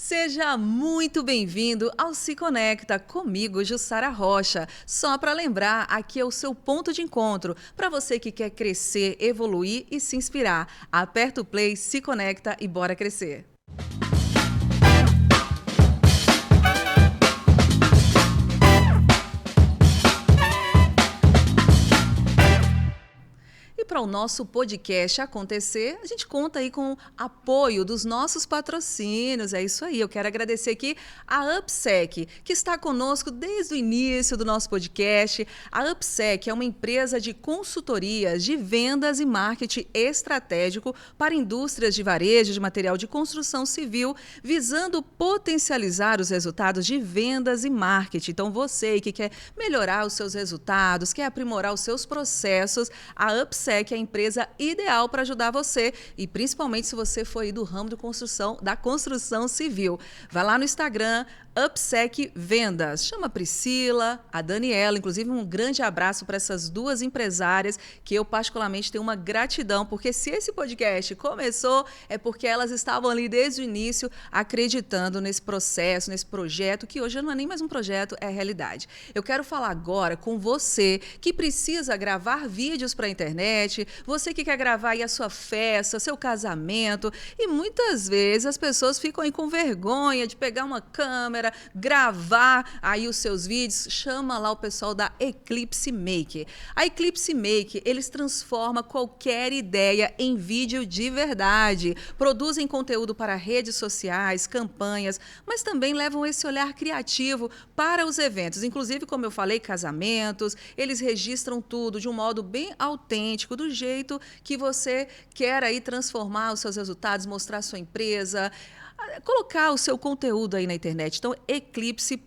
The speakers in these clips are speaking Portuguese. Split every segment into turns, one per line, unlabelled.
Seja muito bem-vindo ao Se Conecta comigo, Jussara Rocha. Só para lembrar, aqui é o seu ponto de encontro para você que quer crescer, evoluir e se inspirar. Aperta o play, se conecta e bora crescer. Para o nosso podcast acontecer, a gente conta aí com o apoio dos nossos patrocínios. É isso aí. Eu quero agradecer aqui a UpSec, que está conosco desde o início do nosso podcast. A UpSec é uma empresa de consultorias de vendas e marketing estratégico para indústrias de varejo de material de construção civil, visando potencializar os resultados de vendas e marketing. Então, você que quer melhorar os seus resultados, quer aprimorar os seus processos, a UpSec que é a empresa ideal para ajudar você, e principalmente se você for aí do ramo da construção civil. Vai lá no Instagram, UpSec Vendas. Chama a Priscila, a Daniela, inclusive um grande abraço para essas duas empresárias que eu particularmente tenho uma gratidão, porque se esse podcast começou é porque elas estavam ali desde o início acreditando nesse processo, nesse projeto, que hoje não é nem mais um projeto, é realidade. Eu quero falar agora com você que precisa gravar vídeos para a internet, você que quer gravar aí a sua festa, seu casamento, e muitas vezes as pessoas ficam aí com vergonha de pegar uma câmera, gravar aí os seus vídeos. Chama lá o pessoal da Eclipse Make. A Eclipse Make, eles transformam qualquer ideia em vídeo de verdade. Produzem conteúdo para redes sociais, campanhas, mas também levam esse olhar criativo para os eventos. Inclusive, como eu falei, casamentos, eles registram tudo de um modo bem autêntico, do jeito que você quer aí transformar os seus resultados, mostrar a sua empresa, colocar o seu conteúdo aí na internet. Então, eclipse.make.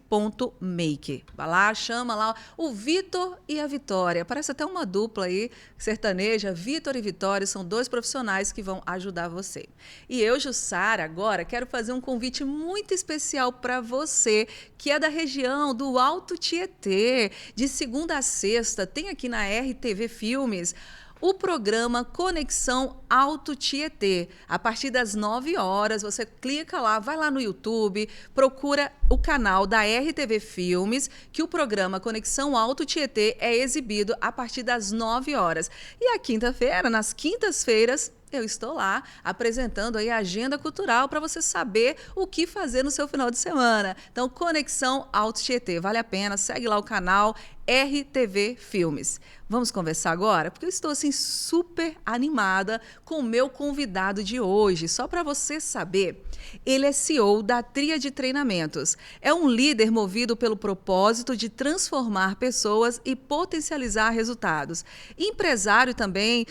Vai lá, chama lá o Vitor e a Vitória. Parece até uma dupla aí sertaneja. Vitor e Vitória são dois profissionais que vão ajudar você. E eu, Jussara, agora quero fazer um convite muito especial para você, que é da região do Alto Tietê. De segunda a sexta, tem aqui na RTV Filmes o programa Conexão Alto Tietê. A partir das 9 horas, você clica lá, vai lá no YouTube, procura o canal da RTV Filmes, que o programa Conexão Alto Tietê é exibido a partir das 9 horas. E a quinta-feira, nas quintas-feiras, eu estou lá apresentando aí a agenda cultural para você saber o que fazer no seu final de semana. Então, Conexão Alto Tietê, vale a pena, segue lá o canal RTV Filmes. Vamos conversar agora? Porque eu estou assim super animada com o meu convidado de hoje. Só para você saber, ele é CEO da Tríade Treinamentos. É um líder movido pelo propósito de transformar pessoas e potencializar resultados. Empresário também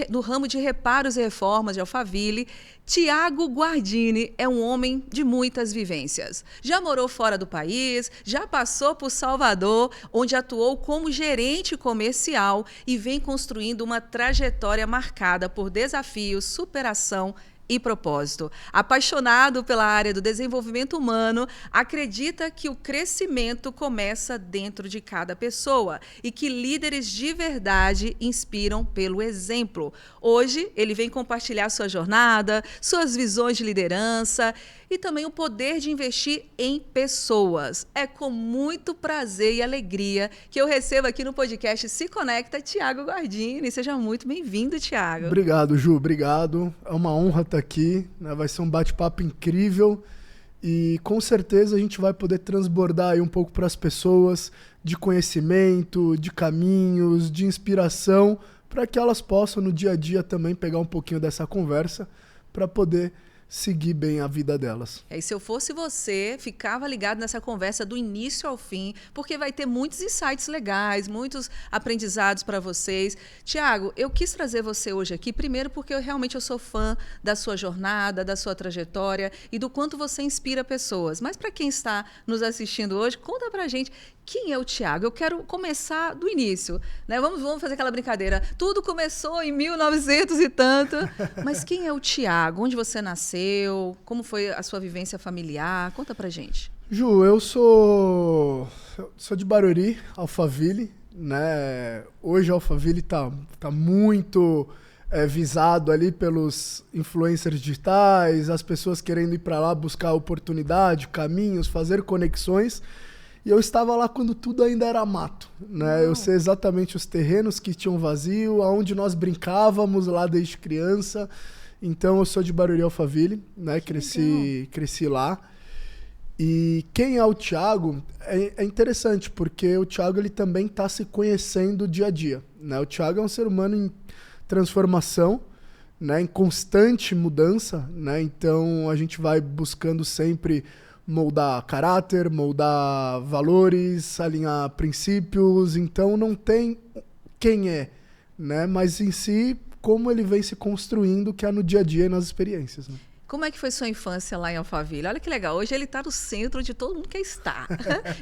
do ramo de reparos e reformas de Alphaville. Tiago Guardini é um homem de muitas vivências. Já morou fora do país, já passou por Salvador, onde atuou como gerente comercial e vem construindo uma trajetória marcada por desafios, superação e propósito. Apaixonado pela área do desenvolvimento humano, acredita que o crescimento começa dentro de cada pessoa e que líderes de verdade inspiram pelo exemplo. Hoje, ele vem compartilhar sua jornada, suas visões de liderança e também o poder de investir em pessoas. É com muito prazer e alegria que eu recebo aqui no podcast Se Conecta, Tiago Guardini. Seja muito bem-vindo, Tiago.
Obrigado, Ju. Obrigado. É uma honra estar aqui, né? Vai ser um bate-papo incrível e com certeza a gente vai poder transbordar aí um pouco para as pessoas de conhecimento, de caminhos, de inspiração, para que elas possam no dia a dia também pegar um pouquinho dessa conversa para poder seguir bem a vida delas.
E se eu fosse você, ficava ligado nessa conversa do início ao fim, porque vai ter muitos insights legais, muitos aprendizados para vocês. Tiago, eu quis trazer você hoje aqui, primeiro porque eu sou fã da sua jornada, da sua trajetória e do quanto você inspira pessoas. Mas para quem está nos assistindo hoje, conta pra gente quem é o Tiago. Eu quero começar do início, né? Vamos fazer aquela brincadeira. Tudo começou em 1900 e tanto, mas quem é o Tiago? Onde você nasceu? Como foi a sua vivência familiar? Conta pra gente.
Ju, eu sou de Barueri, Alphaville, né? Hoje Alphaville tá muito visado ali pelos influencers digitais, as pessoas querendo ir para lá buscar oportunidade, caminhos, fazer conexões. E eu estava lá quando tudo ainda era mato, né? Eu sei exatamente os terrenos que tinham vazio, aonde nós brincávamos lá desde criança. Então eu sou de Barueri, Alphaville, né? Cresci lá. E quem é o Thiago é interessante, porque o Thiago ele também está se conhecendo dia a dia, né? O Thiago é um ser humano em transformação, né? Em constante mudança, né? Então a gente vai buscando sempre moldar caráter, moldar valores, alinhar princípios. Então não tem quem é, né? Mas em si, como ele vem se construindo, que é no dia a dia e nas experiências, né?
Como é que foi sua infância lá em Alphaville? Olha que legal, hoje ele está no centro de todo mundo que está.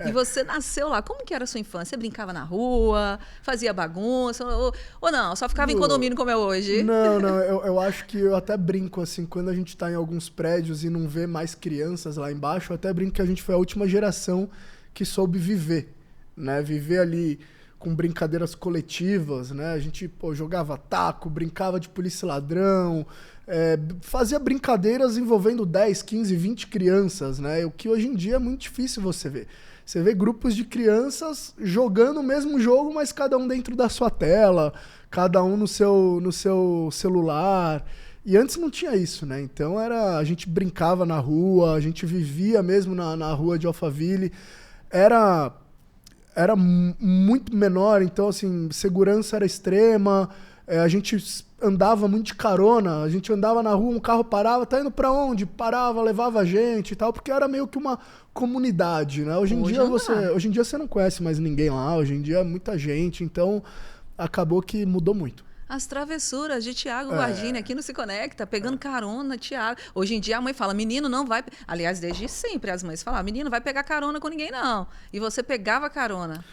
E você nasceu lá. Como que era a sua infância? Você brincava na rua, fazia bagunça? Ou não, só ficava em condomínio como é hoje?
Não, eu acho que eu até brinco, assim, quando a gente está em alguns prédios e não vê mais crianças lá embaixo, eu até brinco que a gente foi a última geração que soube viver, né? Viver ali com brincadeiras coletivas, né? A gente jogava taco, brincava de polícia e ladrão, fazia brincadeiras envolvendo 10, 15, 20 crianças, né? O que hoje em dia é muito difícil você ver. Você vê grupos de crianças jogando o mesmo jogo, mas cada um dentro da sua tela, cada um no seu celular. E antes não tinha isso, né? Então a gente brincava na rua, a gente vivia mesmo na rua de Alphaville. Era muito menor, então assim, segurança era extrema, a gente andava muito de carona, a gente andava na rua, um carro parava, tá indo pra onde? Parava, levava a gente e tal, porque era meio que uma comunidade, né? Hoje em dia você não conhece mais ninguém lá, hoje em dia é muita gente, então acabou que mudou muito.
As travessuras de Thiago Guardini aqui no Se Conecta, pegando carona, Thiago. Hoje em dia a mãe fala, menino não vai... Aliás, desde sempre as mães falavam, menino não vai pegar carona com ninguém não. E você pegava carona.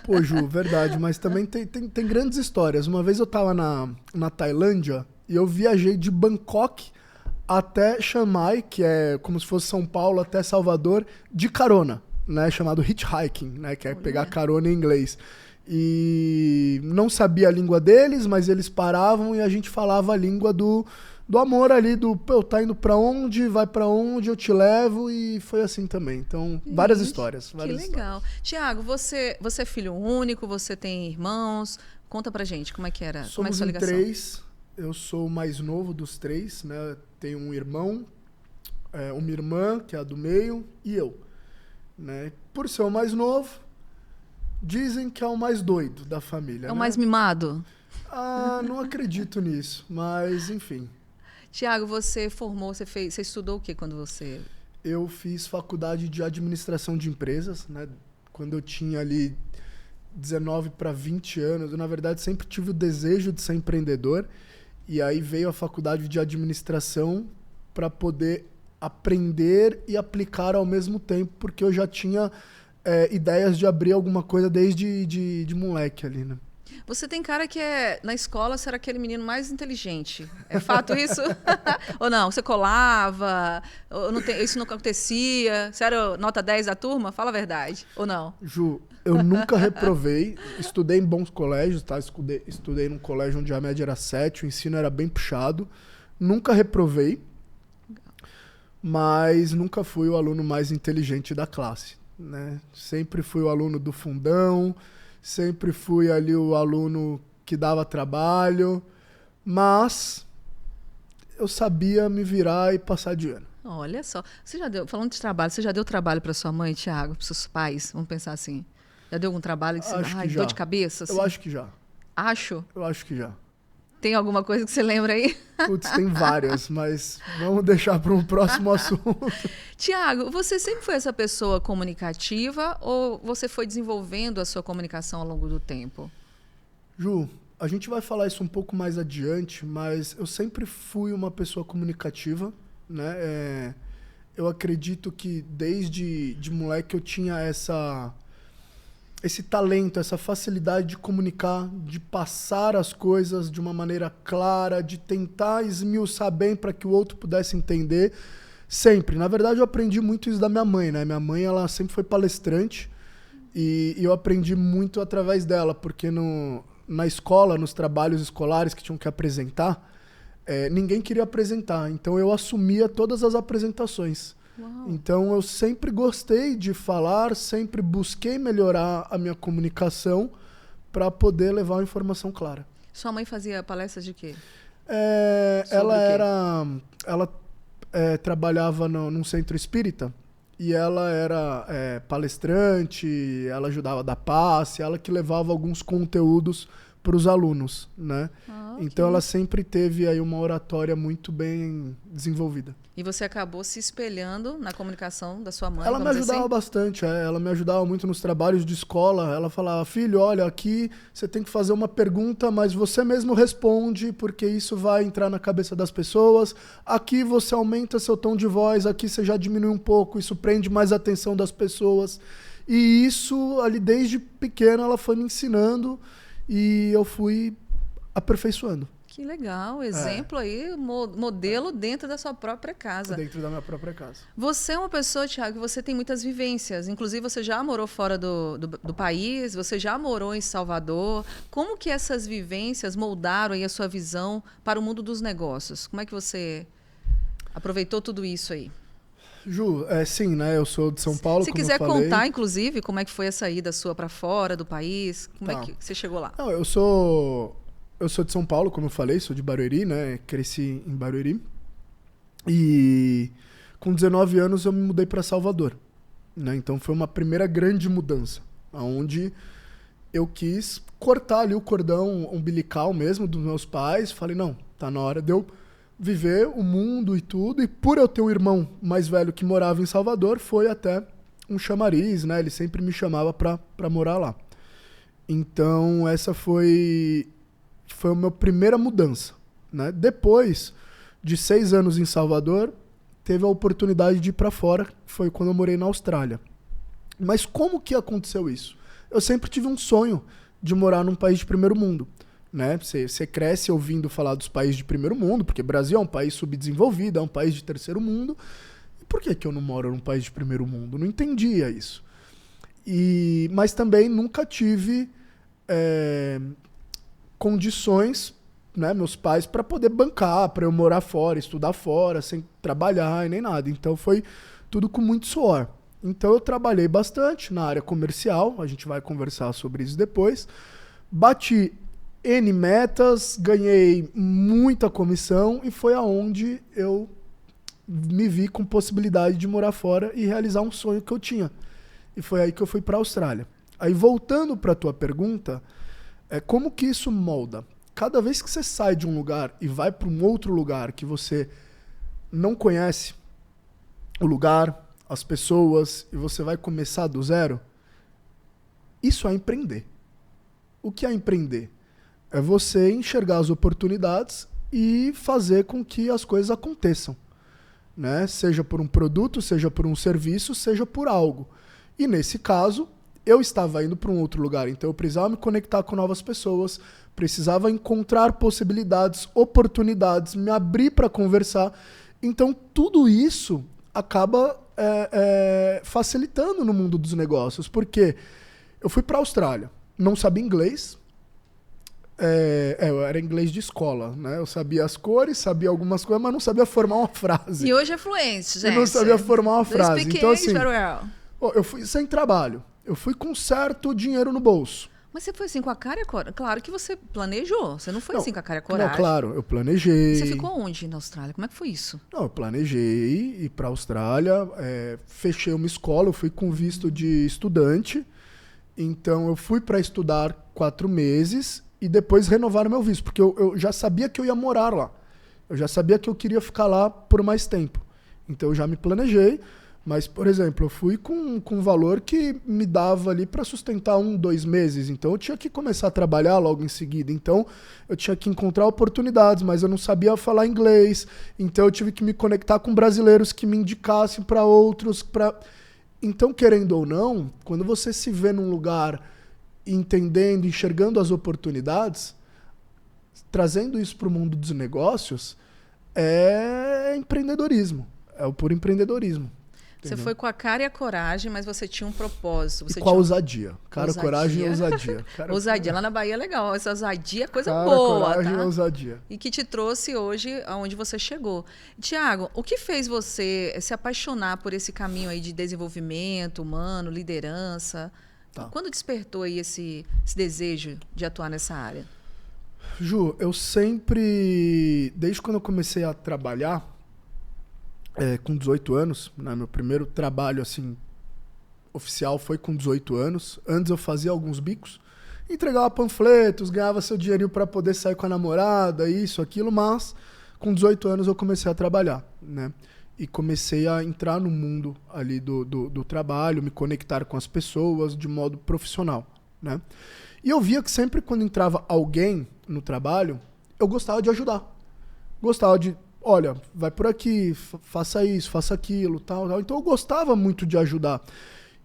Pô, Ju, verdade, mas também tem grandes histórias. Uma vez eu tava na Tailândia e eu viajei de Bangkok até Chiang Mai, que é como se fosse São Paulo, até Salvador, de carona, né? Chamado hitchhiking, né? Que é pegar carona em inglês. E não sabia a língua deles, mas eles paravam e a gente falava a língua do amor ali, tá indo pra onde, vai pra onde, eu te levo, e foi assim também. Então, várias histórias.
Que legal. Tiago, você é filho único, você tem irmãos? Conta pra gente como é que era.
Somos
como é que sua ligação?
3, eu sou o mais novo dos 3, né? Tenho um irmão, uma irmã, que é a do meio, e eu. Né? Por ser o mais novo, dizem que é o mais doido da família.
É o mais mimado?
Ah, não acredito nisso, mas enfim.
Tiago, você você estudou o que quando você...
Eu fiz faculdade de administração de empresas, né? Quando eu tinha ali 19 para 20 anos, eu na verdade sempre tive o desejo de ser empreendedor, e aí veio a faculdade de administração para poder aprender e aplicar ao mesmo tempo, porque eu já tinha ideias de abrir alguma coisa desde de moleque ali, né?
Você tem cara que na escola você era aquele menino mais inteligente. É fato isso? Ou não? Você colava? Ou isso não acontecia? Você era nota 10 da turma? Fala a verdade. Ou não?
Ju, eu nunca reprovei. Estudei em bons colégios, tá? Estudei num colégio onde a média era 7, o ensino era bem puxado. Nunca reprovei, mas nunca fui o aluno mais inteligente da classe, né? Sempre fui o aluno do fundão, sempre fui ali o aluno que dava trabalho, mas eu sabia me virar e passar de ano.
Olha só, falando de trabalho, você já deu trabalho para sua mãe, Thiago, para seus pais? Vamos pensar assim. Já deu algum trabalho que você dor de cabeça? Assim?
Eu acho que já.
Acho?
Eu acho que já.
Tem alguma coisa que você lembra aí?
Putz, tem várias, mas vamos deixar para um próximo assunto.
Tiago, você sempre foi essa pessoa comunicativa ou você foi desenvolvendo a sua comunicação ao longo do tempo?
Ju, a gente vai falar isso um pouco mais adiante, mas eu sempre fui uma pessoa comunicativa, né? Eu acredito que desde de moleque eu tinha esse talento, essa facilidade de comunicar, de passar as coisas de uma maneira clara, de tentar esmiuçar bem para que o outro pudesse entender. Sempre. Na verdade, eu aprendi muito isso da minha mãe, né? Minha mãe, ela sempre foi palestrante e eu aprendi muito através dela, porque na escola, nos trabalhos escolares que tinham que apresentar, ninguém queria apresentar. Então eu assumia todas as apresentações.
Uau.
Então eu sempre gostei de falar, sempre busquei melhorar a minha comunicação para poder levar uma informação clara.
Sua mãe fazia palestras de quê?
Ela trabalhava num centro espírita e ela era palestrante, ela ajudava a dar passe, ela que levava alguns conteúdos para os alunos, né? Então ela sempre teve aí uma oratória muito bem desenvolvida.
E você acabou se espelhando na comunicação da sua mãe?
Ela me ajudava bastante, ela me ajudava muito nos trabalhos de escola. Ela falava, filho, olha, aqui você tem que fazer uma pergunta, mas você mesmo responde, porque isso vai entrar na cabeça das pessoas. Aqui você aumenta seu tom de voz, aqui você já diminui um pouco, isso prende mais a atenção das pessoas. E isso, ali desde pequena, ela foi me ensinando e eu fui aperfeiçoando.
Que legal, exemplo aí, modelo dentro da sua própria casa.
Dentro da minha própria casa.
Você é uma pessoa, Thiago, que você tem muitas vivências. Inclusive, você já morou fora do país, você já morou em Salvador. Como que essas vivências moldaram aí a sua visão para o mundo dos negócios? Como é que você aproveitou tudo isso aí?
Ju, sim, né? Eu sou de São Paulo,
Se
como
quiser
eu falei.
contar, inclusive, como é que foi a saída sua para fora do país, como é que você chegou lá?
Não, eu sou de São Paulo, como eu falei, sou de Barueri, né? Cresci em Barueri. E com 19 anos eu me mudei para Salvador, né? Então foi uma primeira grande mudança, onde eu quis cortar ali o cordão umbilical mesmo dos meus pais. Falei, não, tá na hora de eu viver o mundo e tudo. E por eu ter um irmão mais velho que morava em Salvador, foi até um chamariz, né? Ele sempre me chamava pra morar lá. Então essa foi a minha primeira mudança, né? Depois de 6 anos em Salvador, teve a oportunidade de ir para fora, foi quando eu morei na Austrália. Mas como que aconteceu isso? Eu sempre tive um sonho de morar num país de primeiro mundo, né? Você cresce ouvindo falar dos países de primeiro mundo, porque o Brasil é um país subdesenvolvido, é um país de terceiro mundo. E por que eu não moro num país de primeiro mundo? Não entendia isso. Mas também nunca tive condições, né, meus pais, para poder bancar, para eu morar fora, estudar fora, sem trabalhar e nem nada. Então foi tudo com muito suor. Então eu trabalhei bastante na área comercial, a gente vai conversar sobre isso depois. Bati N metas, ganhei muita comissão e foi aonde eu me vi com possibilidade de morar fora e realizar um sonho que eu tinha. E foi aí que eu fui para a Austrália. Aí voltando para a tua pergunta, como que isso molda? Cada vez que você sai de um lugar e vai para um outro lugar que você não conhece o lugar, as pessoas, e você vai começar do zero, isso é empreender. O que é empreender? É você enxergar as oportunidades e fazer com que as coisas aconteçam, né? Seja por um produto, seja por um serviço, seja por algo. E nesse caso, eu estava indo para um outro lugar, então eu precisava me conectar com novas pessoas, precisava encontrar possibilidades, oportunidades, me abrir para conversar. Então tudo isso acaba facilitando no mundo dos negócios, porque eu fui para a Austrália, não sabia inglês, eu era inglês de escola, né? Eu sabia as cores, sabia algumas coisas, mas não sabia formar uma frase.
E hoje é fluente, gente.
Eu não sabia formar uma frase. Então assim, eu fui sem trabalho. Eu fui com certo dinheiro no bolso.
Mas você foi assim com a cara e a coragem? Claro que você planejou. Você não foi assim com a cara e a coragem.
Não, claro, eu planejei.
Você ficou onde na Austrália? Como é que foi isso?
Não, eu planejei ir para a Austrália, fechei uma escola, eu fui com visto de estudante. Então eu fui para estudar 4 meses e depois renovaram meu visto, porque eu já sabia que eu ia morar lá. Eu já sabia que eu queria ficar lá por mais tempo. Então eu já me planejei. Mas, por exemplo, eu fui com um valor que me dava ali para sustentar 1, 2 meses. Então, eu tinha que começar a trabalhar logo em seguida. Então, eu tinha que encontrar oportunidades, mas eu não sabia falar inglês. Então, eu tive que me conectar com brasileiros que me indicassem para outros. Então, querendo ou não, quando você se vê num lugar entendendo, enxergando as oportunidades, trazendo isso para o mundo dos negócios, é empreendedorismo. É o puro empreendedorismo.
Você foi com a cara e a coragem, mas você tinha um propósito. Você
e com a
tinha
ousadia. Cara,
ousadia.
Coragem e ousadia.
Ousadia. Lá na Bahia é legal. Essa ousadia é coisa
cara,
boa,
coragem
tá?
e ousadia.
E que te trouxe hoje aonde você chegou. Tiago, o que fez você se apaixonar por esse caminho aí de desenvolvimento humano, liderança?
Tá.
Quando despertou aí esse desejo de atuar nessa área?
Ju, eu sempre, desde quando eu comecei a trabalhar, com 18 anos, né, meu primeiro trabalho assim oficial foi com 18 anos. Antes eu fazia alguns bicos, entregava panfletos, ganhava seu dinheirinho para poder sair com a namorada, isso, aquilo, mas com 18 anos eu comecei a trabalhar, né? E comecei a entrar no mundo ali do trabalho, me conectar com as pessoas de modo profissional, né? E eu via que sempre quando entrava alguém no trabalho, eu gostava de ajudar. Gostava de, olha, vai por aqui, faça isso, faça aquilo, tal, tal. Então eu gostava muito de ajudar.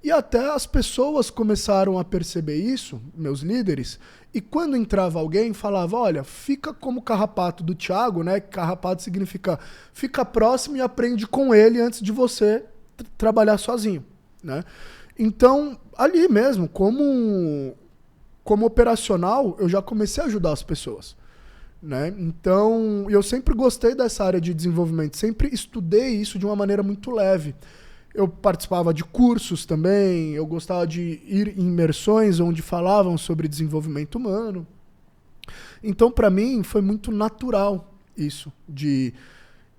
E até as pessoas começaram a perceber isso, meus líderes, e quando entrava alguém, falava, olha, fica como carrapato do Thiago, né? Carrapato significa fica próximo e aprende com ele antes de você trabalhar sozinho, né? Então, ali mesmo, como operacional, eu já comecei a ajudar as pessoas, né? Então, eu sempre gostei dessa área de desenvolvimento, sempre estudei isso de uma maneira muito leve. Eu participava de cursos também, eu gostava de ir em imersões onde falavam sobre desenvolvimento humano. Então, para mim, foi muito natural isso, de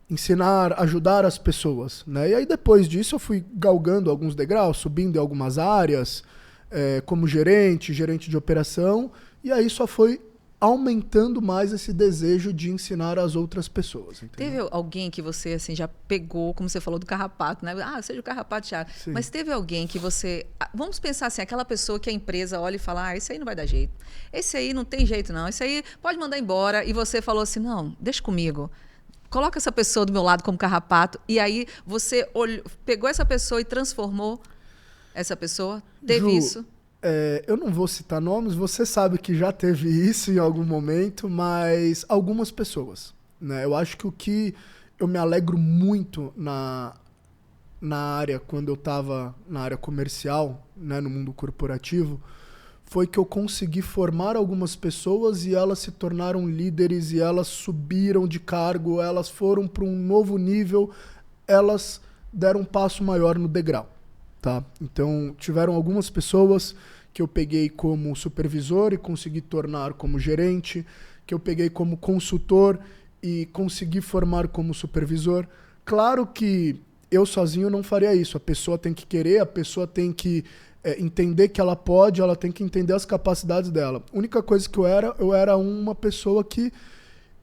ensinar, ajudar as pessoas, né? E aí, depois disso, eu fui galgando alguns degraus, subindo em algumas áreas, como gerente de operação, e aí só foi aumentando mais esse desejo de ensinar as outras pessoas. Entendeu?
Teve alguém que você assim já pegou, como você falou do carrapato, né? Ah, seja o carrapato, Thiago.
Sim.
Mas teve alguém que você... Vamos pensar assim, aquela pessoa que a empresa olha e fala, ah, esse aí não vai dar jeito. Esse aí não tem jeito não. Esse aí pode mandar embora. E você falou assim, não, deixa comigo. Coloca essa pessoa do meu lado como carrapato. E aí você pegou essa pessoa e transformou essa pessoa? Teve
Ju,
isso?
Eu não vou citar nomes, você sabe que já teve isso em algum momento, mas algumas pessoas, né? Eu acho que o que eu me alegro muito na área, quando eu estava na área comercial, né, no mundo corporativo, foi que eu consegui formar algumas pessoas e elas se tornaram líderes e elas subiram de cargo, elas foram para um novo nível, elas deram um passo maior no degrau. Tá? Então, tiveram algumas pessoas que eu peguei como supervisor e consegui tornar como gerente, que eu peguei como consultor e consegui formar como supervisor. Claro que eu sozinho não faria isso. A pessoa tem que querer, a pessoa tem que entender que ela pode, ela tem que entender as capacidades dela. A única coisa que eu era uma pessoa que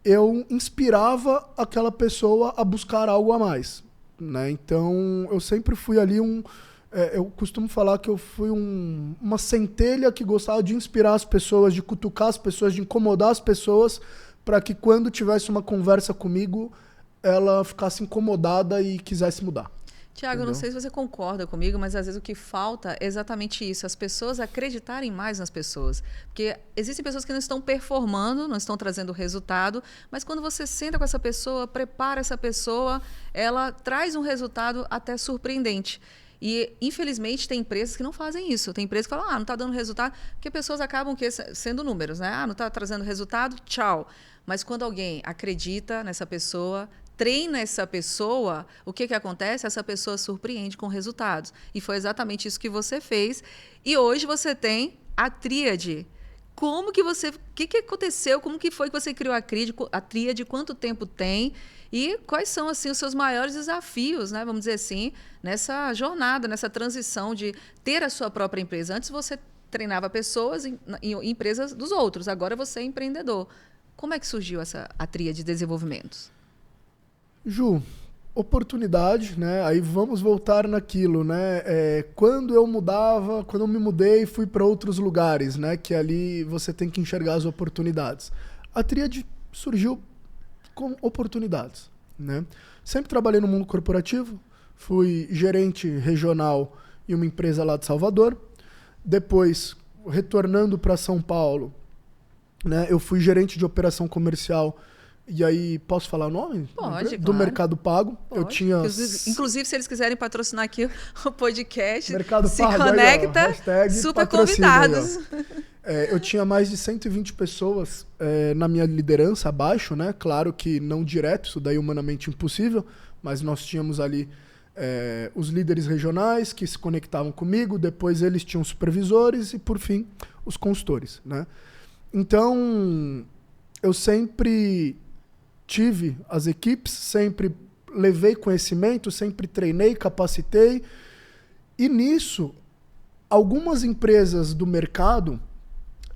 eu inspirava aquela pessoa a buscar algo a mais, né? Então, eu sempre fui ali eu costumo falar que eu fui uma centelha que gostava de inspirar as pessoas, de cutucar as pessoas, de incomodar as pessoas, para que quando tivesse uma conversa comigo, ela ficasse incomodada e quisesse mudar.
Tiago, eu não sei se você concorda comigo, mas às vezes o que falta é exatamente isso, as pessoas acreditarem mais nas pessoas. Porque existem pessoas que não estão performando, não estão trazendo resultado, mas quando você senta com essa pessoa, prepara essa pessoa, ela traz um resultado até surpreendente. E, infelizmente, tem empresas que não fazem isso. Tem empresas que falam, não está dando resultado, porque pessoas acabam sendo números, né? Não está trazendo resultado, tchau. Mas quando alguém acredita nessa pessoa, treina essa pessoa, o que acontece? Essa pessoa surpreende com resultados. E foi exatamente isso que você fez. E hoje você tem a tríade. Como que você... O que aconteceu? Como que foi que você criou a tríade? Quanto tempo tem? E quais são assim, os seus maiores desafios, né? Vamos dizer assim, nessa jornada, nessa transição de ter a sua própria empresa. Antes você treinava pessoas em empresas dos outros, agora você é empreendedor. Como é que surgiu a tríade de desenvolvimentos?
Ju, oportunidade, né? Aí vamos voltar naquilo, né? Quando eu me mudei, fui para outros lugares, né? Que ali você tem que enxergar as oportunidades. A tríade surgiu com oportunidades, né? Sempre trabalhei no mundo corporativo, fui gerente regional em uma empresa lá de Salvador. Depois, retornando para São Paulo, né? Eu fui gerente de operação comercial E aí, posso falar o nome?
Pode,
Do
claro.
Mercado Pago.
Pode.
Eu tinha...
Inclusive, se eles quiserem patrocinar aqui o podcast,
Mercado
se
Pago,
conecta,
aí,
super convidados.
Eu tinha mais de 120 pessoas na minha liderança abaixo, né? Claro que não direto, isso daí é humanamente impossível, mas nós tínhamos ali os líderes regionais que se conectavam comigo, depois eles tinham supervisores e, por fim, os consultores, né? Então, eu sempre tive as equipes, sempre levei conhecimento, sempre treinei, capacitei. E nisso, algumas empresas do mercado,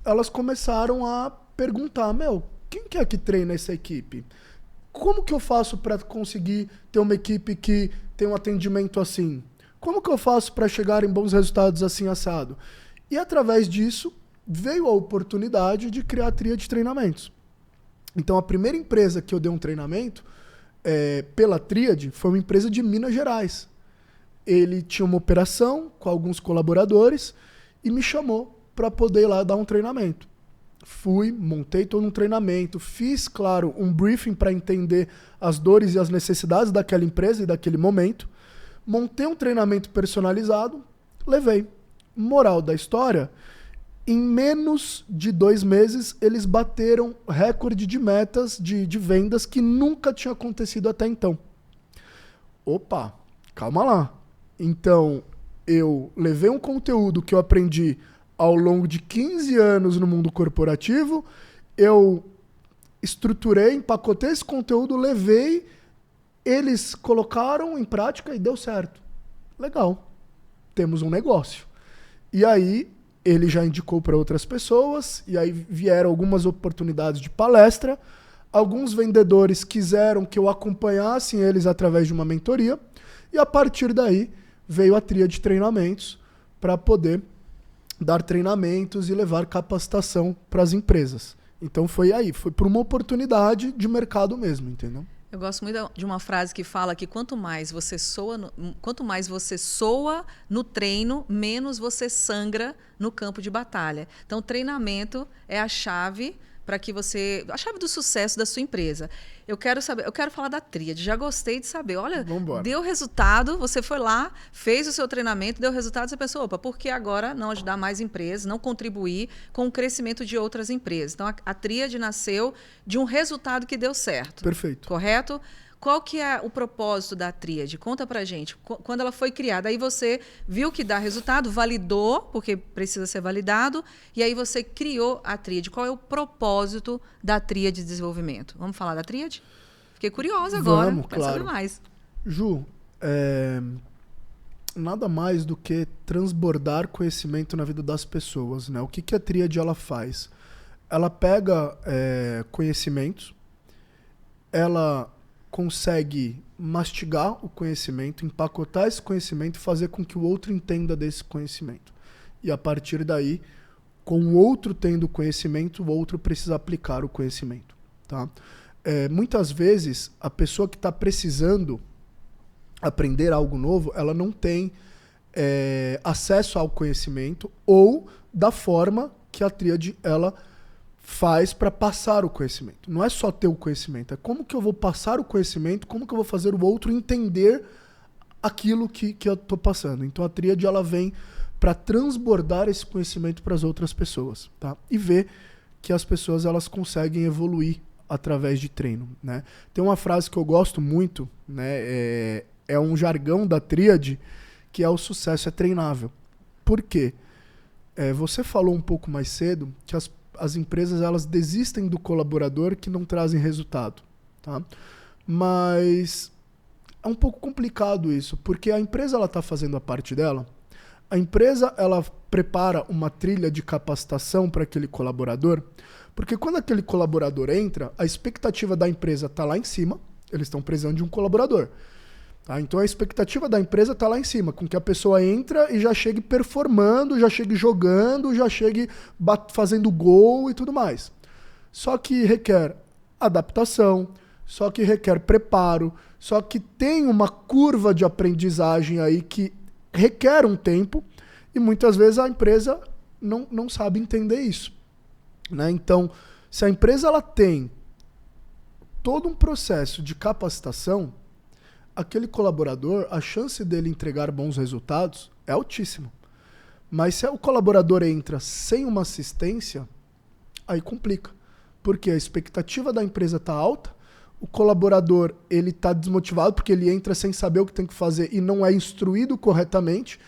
elas começaram a perguntar, quem que é que treina essa equipe? Como que eu faço para conseguir ter uma equipe que tem um atendimento assim? Como que eu faço para chegar em bons resultados assim, assado? E através disso, veio a oportunidade de criar a Tríade de Treinamentos. Então, a primeira empresa que eu dei um treinamento pela Tríade foi uma empresa de Minas Gerais. Ele tinha uma operação com alguns colaboradores e me chamou para poder ir lá dar um treinamento. Fui, montei todo um treinamento, fiz, claro, um briefing para entender as dores e as necessidades daquela empresa e daquele momento. Montei um treinamento personalizado, levei. Moral da história... Em menos de 2 meses, eles bateram recorde de metas de vendas que nunca tinha acontecido até então. Opa, calma lá. Então, eu levei um conteúdo que eu aprendi ao longo de 15 anos no mundo corporativo, eu estruturei, empacotei esse conteúdo, levei, eles colocaram em prática e deu certo. Legal. Temos um negócio. E aí... ele já indicou para outras pessoas, e aí vieram algumas oportunidades de palestra. Alguns vendedores quiseram que eu acompanhasse eles através de uma mentoria, e a partir daí veio a Tríade de Treinamentos para poder dar treinamentos e levar capacitação para as empresas. Então foi por uma oportunidade de mercado mesmo, entendeu?
Eu gosto muito de uma frase que fala que quanto mais você soa no treino, menos você sangra no campo de batalha. Então, o treinamento é a chave para que a chave do sucesso da sua empresa. Eu quero falar da Tríade. Já gostei de saber. Olha,
vambora.
Deu resultado, você foi lá, fez o seu treinamento, deu resultado, você pensou, opa, por que agora não ajudar mais empresas, não contribuir com o crescimento de outras empresas? Então, a Tríade nasceu de um resultado que deu certo.
Perfeito.
Correto? Qual que é o propósito da Tríade? Conta pra gente. Quando ela foi criada, aí você viu que dá resultado, validou, porque precisa ser validado, e aí você criou a Tríade. Qual é o propósito da Tríade de desenvolvimento? Vamos falar da Tríade? Fiquei curiosa agora. Quero saber mais.
Ju, nada mais do que transbordar conhecimento na vida das pessoas, né? O que a Tríade ela faz? Ela pega conhecimentos, ela consegue mastigar o conhecimento, empacotar esse conhecimento e fazer com que o outro entenda desse conhecimento. E a partir daí, com o outro tendo conhecimento, o outro precisa aplicar o conhecimento. Tá? Muitas vezes, a pessoa que está precisando aprender algo novo, ela não tem acesso ao conhecimento ou da forma que a Tríade ela faz para passar o conhecimento. Não é só ter o conhecimento, é como que eu vou passar o conhecimento, como que eu vou fazer o outro entender aquilo que eu estou passando. Então a Tríade ela vem para transbordar esse conhecimento para as outras pessoas, tá? E ver que as pessoas elas conseguem evoluir através de treino, né? Tem uma frase que eu gosto muito, né? É um jargão da Tríade, que é o sucesso é treinável. Por quê? Você falou um pouco mais cedo que as empresas elas desistem do colaborador que não trazem resultado, tá? Mas é um pouco complicado isso, porque a empresa ela está fazendo a parte dela, a empresa ela prepara uma trilha de capacitação para aquele colaborador, porque quando aquele colaborador entra, a expectativa da empresa está lá em cima, eles estão precisando de um colaborador. Tá? Então a expectativa da empresa está lá em cima, com que a pessoa entra e já chegue performando, já chegue jogando, já chegue fazendo gol e tudo mais. Só que requer adaptação, só que requer preparo, só que tem uma curva de aprendizagem aí que requer um tempo e muitas vezes a empresa não sabe entender isso. Né? Então, se a empresa ela tem todo um processo de capacitação, aquele colaborador, a chance dele entregar bons resultados é altíssima. Mas se o colaborador entra sem uma assistência, aí complica. Porque a expectativa da empresa está alta, o colaborador ele está desmotivado porque ele entra sem saber o que tem que fazer e não é instruído corretamente.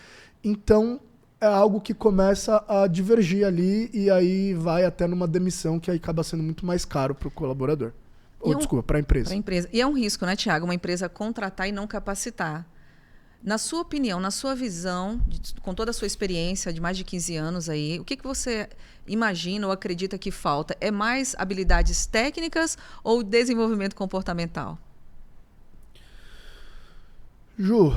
Então, é algo que começa a divergir ali e aí vai até numa demissão que aí acaba sendo muito mais caro para o colaborador. Desculpa, para a empresa.
Para a empresa. E é um risco, né, Tiago? Uma empresa contratar e não capacitar. Na sua opinião, na sua visão, com toda a sua experiência de mais de 15 anos aí, o que você imagina ou acredita que falta? É mais habilidades técnicas ou desenvolvimento comportamental?
Ju,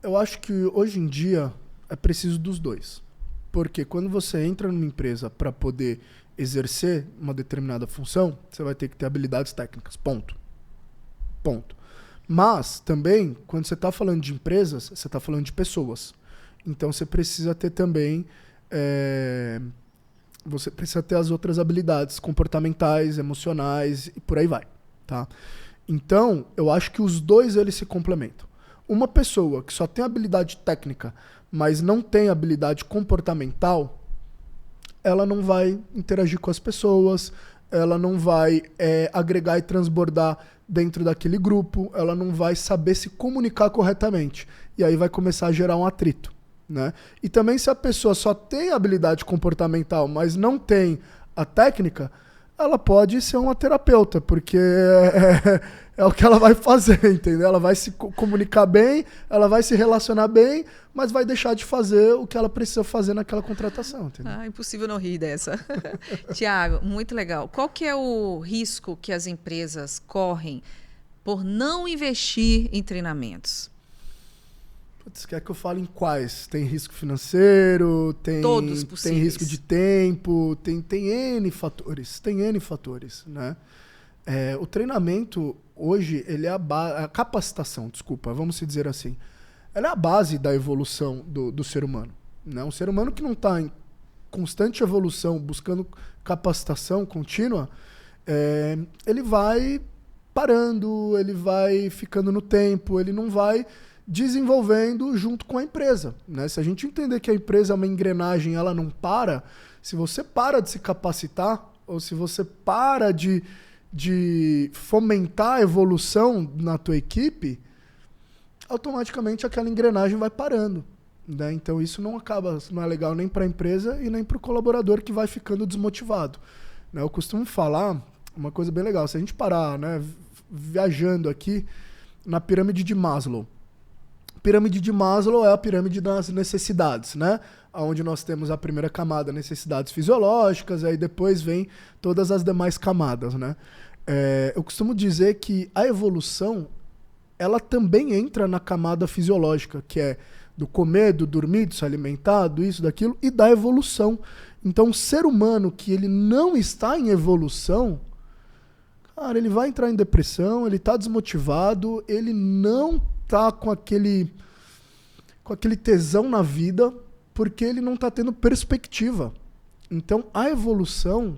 eu acho que hoje em dia é preciso dos dois. Porque quando você entra numa empresa para poder exercer uma determinada função, você vai ter que ter habilidades técnicas. Ponto. Mas, também, quando você está falando de empresas, você está falando de pessoas. Então, você precisa ter também... você precisa ter as outras habilidades comportamentais, emocionais e por aí vai. Tá? Então, eu acho que os dois eles se complementam. Uma pessoa que só tem habilidade técnica, mas não tem habilidade comportamental, ela não vai interagir com as pessoas, ela não vai agregar e transbordar dentro daquele grupo, ela não vai saber se comunicar corretamente. E aí vai começar a gerar um atrito. Né? E também se a pessoa só tem habilidade comportamental, mas não tem a técnica, ela pode ser uma terapeuta, porque é o que ela vai fazer, entendeu? Ela vai se comunicar bem, ela vai se relacionar bem, mas vai deixar de fazer o que ela precisa fazer naquela contratação, entendeu?
Impossível não rir dessa. Tiago, muito legal. Qual que é o risco que as empresas correm por não investir em treinamentos?
Putz, quer que eu fale em quais? Tem risco financeiro,
Todos
tem risco de tempo, tem N fatores, né? O treinamento, hoje, ele é a capacitação, desculpa, vamos se dizer assim. Ela é a base da evolução do ser humano. Né? Um ser humano que não está em constante evolução, buscando capacitação contínua, ele vai parando, ele vai ficando no tempo, ele não vai desenvolvendo junto com a empresa. Né? Se a gente entender que a empresa é uma engrenagem, ela não para, se você para de se capacitar, ou se você para de fomentar a evolução na tua equipe, automaticamente aquela engrenagem vai parando. Né? Então isso não é legal nem para a empresa e nem para o colaborador que vai ficando desmotivado. Né? Eu costumo falar uma coisa bem legal. Se a gente parar, né, viajando aqui na pirâmide de Maslow. A pirâmide de Maslow é a pirâmide das necessidades, né? Onde nós temos a primeira camada, necessidades fisiológicas, aí depois vem todas as demais camadas, né? Eu costumo dizer que a evolução, ela também entra na camada fisiológica, que é do comer, do dormir, do se alimentar, do isso, daquilo, e da evolução. Então, o ser humano que ele não está em evolução, cara, ele vai entrar em depressão, ele está desmotivado, ele não está com aquele tesão na vida, porque ele não está tendo perspectiva. Então, a evolução,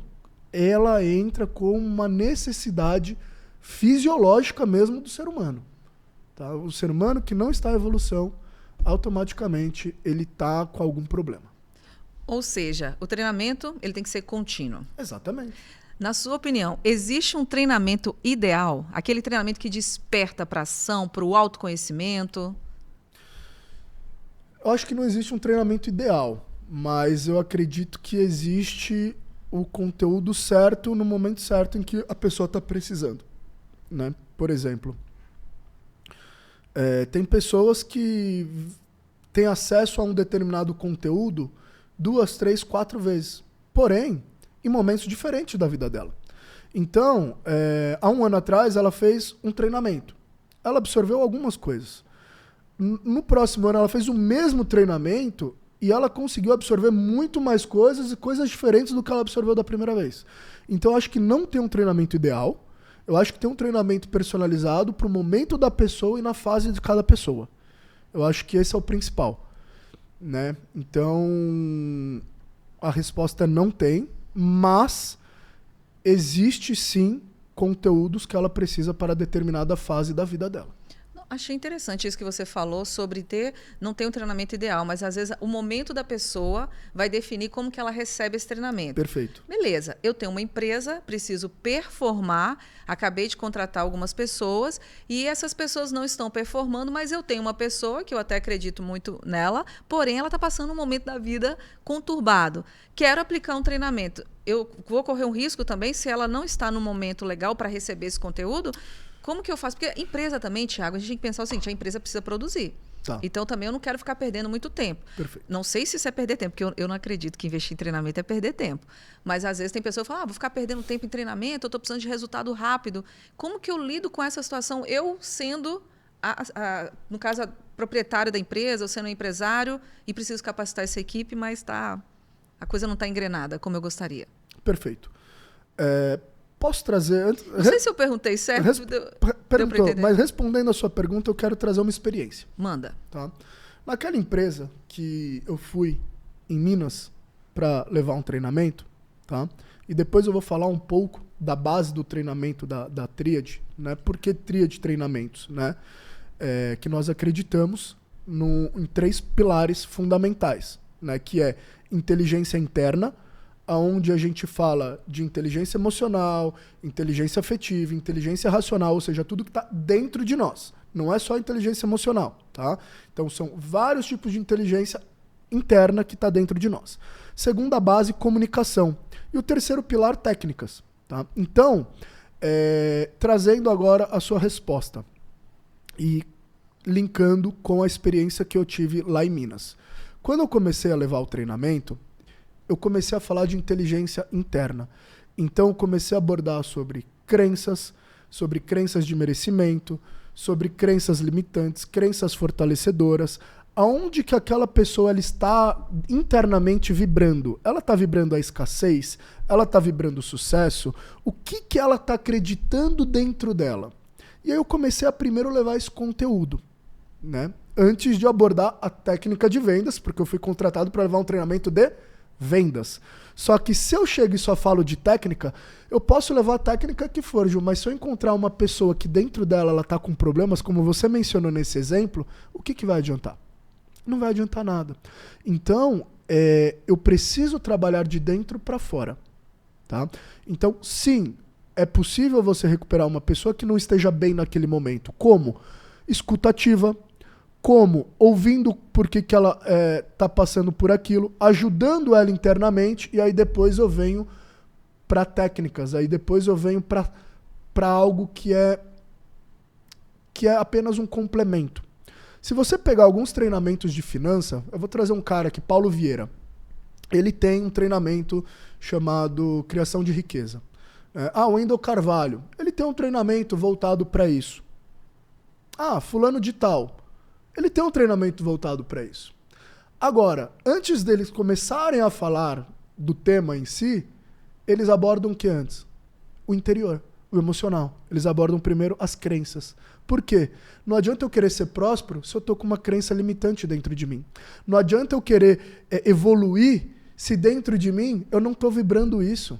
ela entra como uma necessidade fisiológica mesmo do ser humano. Tá? O ser humano que não está em evolução, automaticamente ele está com algum problema.
Ou seja, o treinamento ele tem que ser contínuo.
Exatamente.
Na sua opinião, existe um treinamento ideal? Aquele treinamento que desperta para a ação, para o autoconhecimento?
Eu acho que não existe um treinamento ideal, mas eu acredito que existe o conteúdo certo no momento certo em que a pessoa está precisando. Né? Por exemplo, tem pessoas que têm acesso a um determinado conteúdo 2, 3, 4 vezes. Porém, em momentos diferentes da vida dela. Então, há um ano atrás, ela fez um treinamento. Ela absorveu algumas coisas. No próximo ano, ela fez o mesmo treinamento e ela conseguiu absorver muito mais coisas e coisas diferentes do que ela absorveu da primeira vez. Então, eu acho que não tem um treinamento ideal. Eu acho que tem um treinamento personalizado para o momento da pessoa e na fase de cada pessoa. Eu acho que esse é o principal. Né? Então, a resposta é não tem, mas existe sim conteúdos que ela precisa para determinada fase da vida dela.
Achei interessante isso que você falou sobre não ter um treinamento ideal, mas às vezes o momento da pessoa vai definir como que ela recebe esse treinamento.
Perfeito.
Beleza, eu tenho uma empresa, preciso performar, acabei de contratar algumas pessoas e essas pessoas não estão performando, mas eu tenho uma pessoa que eu até acredito muito nela, porém ela está passando um momento da vida conturbado. Quero aplicar um treinamento. Eu vou correr um risco também se ela não está no momento legal para receber esse conteúdo. Como que eu faço? Porque a empresa também, Thiago, a gente tem que pensar o seguinte, a empresa precisa produzir.
Tá.
Então, também eu não quero ficar perdendo muito tempo.
Perfeito.
Não sei se isso é perder tempo, porque eu não acredito que investir em treinamento é perder tempo. Mas, às vezes, tem pessoas que falam, vou ficar perdendo tempo em treinamento, eu estou precisando de resultado rápido. Como que eu lido com essa situação? Eu sendo, no caso, a proprietário da empresa, eu sendo um empresário, e preciso capacitar essa equipe, mas a coisa não está engrenada como eu gostaria.
Perfeito. Posso trazer...
Não sei se eu perguntei certo.
Perguntou, mas respondendo a sua pergunta, eu quero trazer uma experiência.
Manda.
Tá? Naquela empresa que eu fui em Minas para levar um treinamento, tá? E depois eu vou falar um pouco da base do treinamento da Tríade, né? Por que Tríade Treinamentos? Né? Que nós acreditamos em 3 pilares fundamentais, né? Que é inteligência interna, onde a gente fala de inteligência emocional, inteligência afetiva, inteligência racional, ou seja, tudo que está dentro de nós. Não é só inteligência emocional, tá? Então, são vários tipos de inteligência interna que está dentro de nós. Segunda base, comunicação. E o terceiro pilar, técnicas. Tá? Então, trazendo agora a sua resposta e linkando com a experiência que eu tive lá em Minas. Quando eu comecei a levar o treinamento, eu comecei a falar de inteligência interna. Então, eu comecei a abordar sobre crenças de merecimento, sobre crenças limitantes, crenças fortalecedoras, aonde que aquela pessoa ela está internamente vibrando. Ela está vibrando a escassez? Ela está vibrando o sucesso? O que ela está acreditando dentro dela? E aí eu comecei a primeiro levar esse conteúdo, né? Antes de abordar a técnica de vendas, porque eu fui contratado para levar um treinamento de vendas. Só que se eu chego e só falo de técnica, eu posso levar a técnica que for, Ju, mas se eu encontrar uma pessoa que dentro dela ela está com problemas, como você mencionou nesse exemplo, o que vai adiantar? Não vai adiantar nada. Então, eu preciso trabalhar de dentro para fora. Tá? Então, sim, é possível você recuperar uma pessoa que não esteja bem naquele momento. Como? Escutativa. Como? Ouvindo por que ela está passando por aquilo, ajudando ela internamente, e aí depois eu venho para técnicas, aí depois eu venho para algo que é apenas um complemento. Se você pegar alguns treinamentos de finança, eu vou trazer um cara aqui, Paulo Vieira. Ele tem um treinamento chamado Criação de Riqueza. O Wendel Carvalho, ele tem um treinamento voltado para isso. Fulano de tal, ele tem um treinamento voltado para isso. Agora, antes deles começarem a falar do tema em si, eles abordam o que antes? O interior, o emocional. Eles abordam primeiro as crenças. Por quê? Não adianta eu querer ser próspero se eu estou com uma crença limitante dentro de mim. Não adianta eu querer evoluir se dentro de mim eu não estou vibrando isso.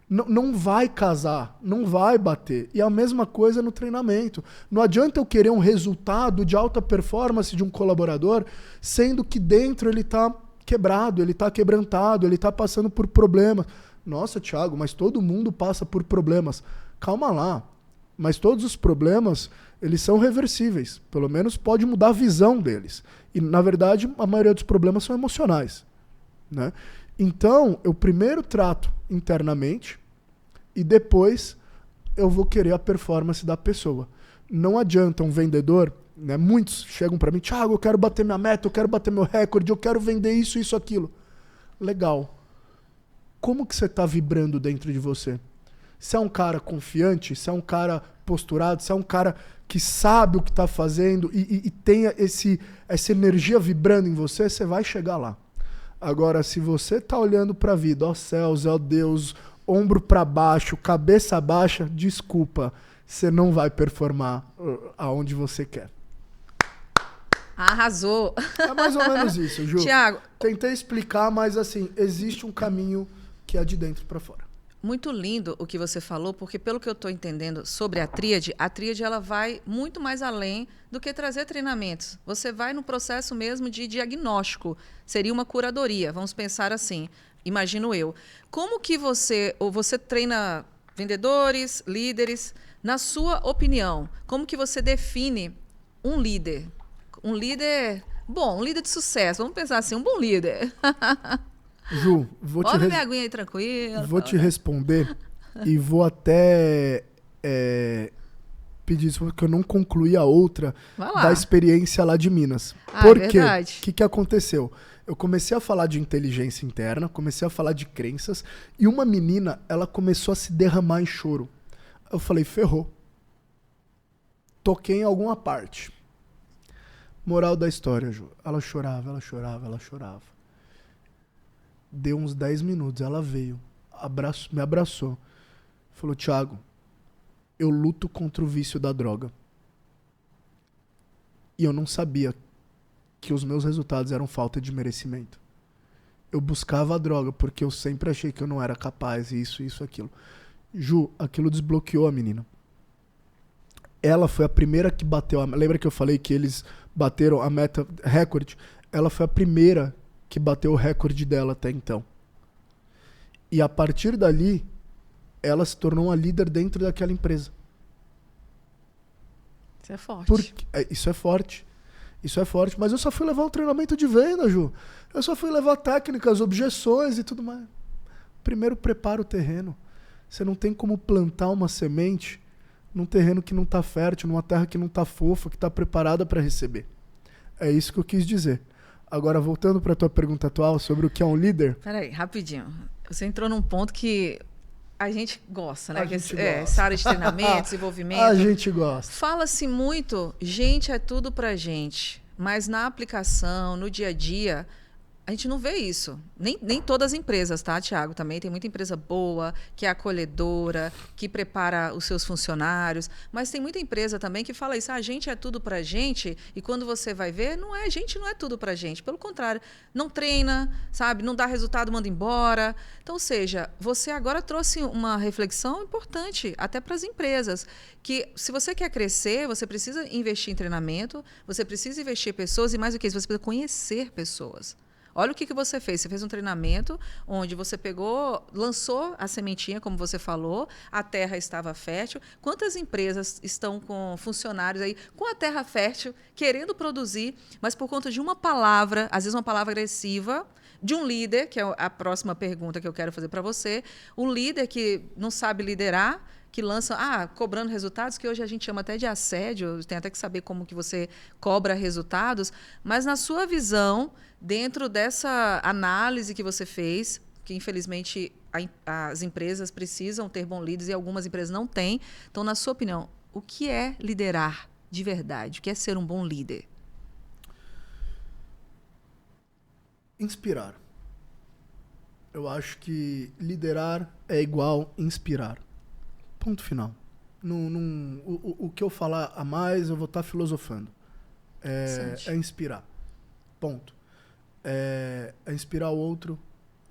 Não vai casar, não vai bater. E a mesma coisa no treinamento. Não adianta eu querer um resultado de alta performance de um colaborador, sendo que dentro ele está quebrado, ele está quebrantado, ele está passando por problemas. Nossa, Thiago, mas todo mundo passa por problemas. Calma lá. Mas todos os problemas, eles são reversíveis. Pelo menos pode mudar a visão deles. E, na verdade, a maioria dos problemas são emocionais. Né? Então, eu primeiro trato internamente e depois eu vou querer a performance da pessoa. Não adianta um vendedor, né? Muitos chegam para mim, Thiago, eu quero bater minha meta, eu quero bater meu recorde, eu quero vender isso, isso, aquilo. Legal. Como que você está vibrando dentro de você? Se é um cara confiante, se é um cara posturado, se é um cara que sabe o que está fazendo e tenha essa energia vibrando em você, você vai chegar lá. Agora, se você está olhando para a vida, ó céus, ó Deus, ombro para baixo, cabeça baixa, desculpa, você não vai performar aonde você quer.
Arrasou.
É mais ou menos isso, Ju.
Thiago.
Tentei explicar, mas assim, existe um caminho que é de dentro para fora.
muito lindo o que você falou, porque pelo que eu estou entendendo sobre a tríade ela vai muito mais além do que trazer treinamentos. Você vai no processo mesmo de diagnóstico, seria uma curadoria, vamos pensar assim, imagino eu. Como que você treina vendedores, líderes, na sua opinião, como que você define um líder? Um líder, bom, um líder de sucesso, vamos pensar assim, um bom líder.
Ju,
Olha minha aguinha aí tranquila.
Vou te responder e vou até pedir isso porque eu não concluí a outra da experiência lá de Minas. Por quê? O que aconteceu? Eu comecei a falar de inteligência interna, comecei a falar de crenças e uma menina, ela começou a se derramar em choro. Eu falei, ferrou. Toquei em alguma parte. Moral da história, Ju. Ela chorava, ela chorava, ela chorava. Deu uns 10 minutos, ela veio, me abraçou. Falou, Thiago, eu luto contra o vício da droga. E eu não sabia que os meus resultados eram falta de merecimento. Eu buscava a droga porque eu sempre achei que eu não era capaz, isso, aquilo. Ju, aquilo desbloqueou a menina. Ela foi a primeira que bateu, lembra que eu falei que eles bateram a meta recorde? Ela foi a primeira que bateu o recorde dela até então. E a partir dali, ela se tornou uma líder dentro daquela empresa.
Isso é forte.
Isso é forte. Isso é forte. Mas eu só fui levar um treinamento de venda, Ju. Eu só fui levar técnicas, objeções e tudo mais. Primeiro, prepara o terreno. Você não tem como plantar uma semente num terreno que não está fértil, numa terra que não está fofa, que está preparada para receber. É isso que eu quis dizer. Agora, voltando para a tua pergunta atual sobre o que é um líder...
Peraí, rapidinho. Você entrou num ponto que a gente gosta, né?
Essa
área de treinamento, desenvolvimento.
A gente gosta.
Fala-se muito, gente é tudo pra gente. Mas na aplicação, no dia a dia, a gente não vê isso. Nem todas as empresas, tá, Thiago? Também tem muita empresa boa, que é acolhedora, que prepara os seus funcionários. Mas tem muita empresa também que fala isso, a gente é tudo pra gente, e quando você vai ver, a gente não é tudo pra gente. Pelo contrário, não treina, sabe? Não dá resultado, manda embora. Então, ou seja, você agora trouxe uma reflexão importante até para as empresas, que se você quer crescer, você precisa investir em treinamento, você precisa investir em pessoas, e mais do que isso, você precisa conhecer pessoas. Olha o que você fez. Você fez um treinamento onde você lançou a sementinha, como você falou, a terra estava fértil. Quantas empresas estão com funcionários aí com a terra fértil, querendo produzir, mas por conta de uma palavra, às vezes uma palavra agressiva, de um líder, que é a próxima pergunta que eu quero fazer para você, um líder que não sabe liderar, que lança, cobrando resultados, que hoje a gente chama até de assédio, tem até que saber como que você cobra resultados, mas na sua visão, dentro dessa análise que você fez, que infelizmente as empresas precisam ter bons líderes e algumas empresas não têm, então, na sua opinião, o que é liderar de verdade? O que é ser um bom líder?
Inspirar. Eu acho que liderar é igual inspirar. Ponto final. O que eu falar a mais, eu vou estar filosofando. É inspirar. Ponto. É inspirar o outro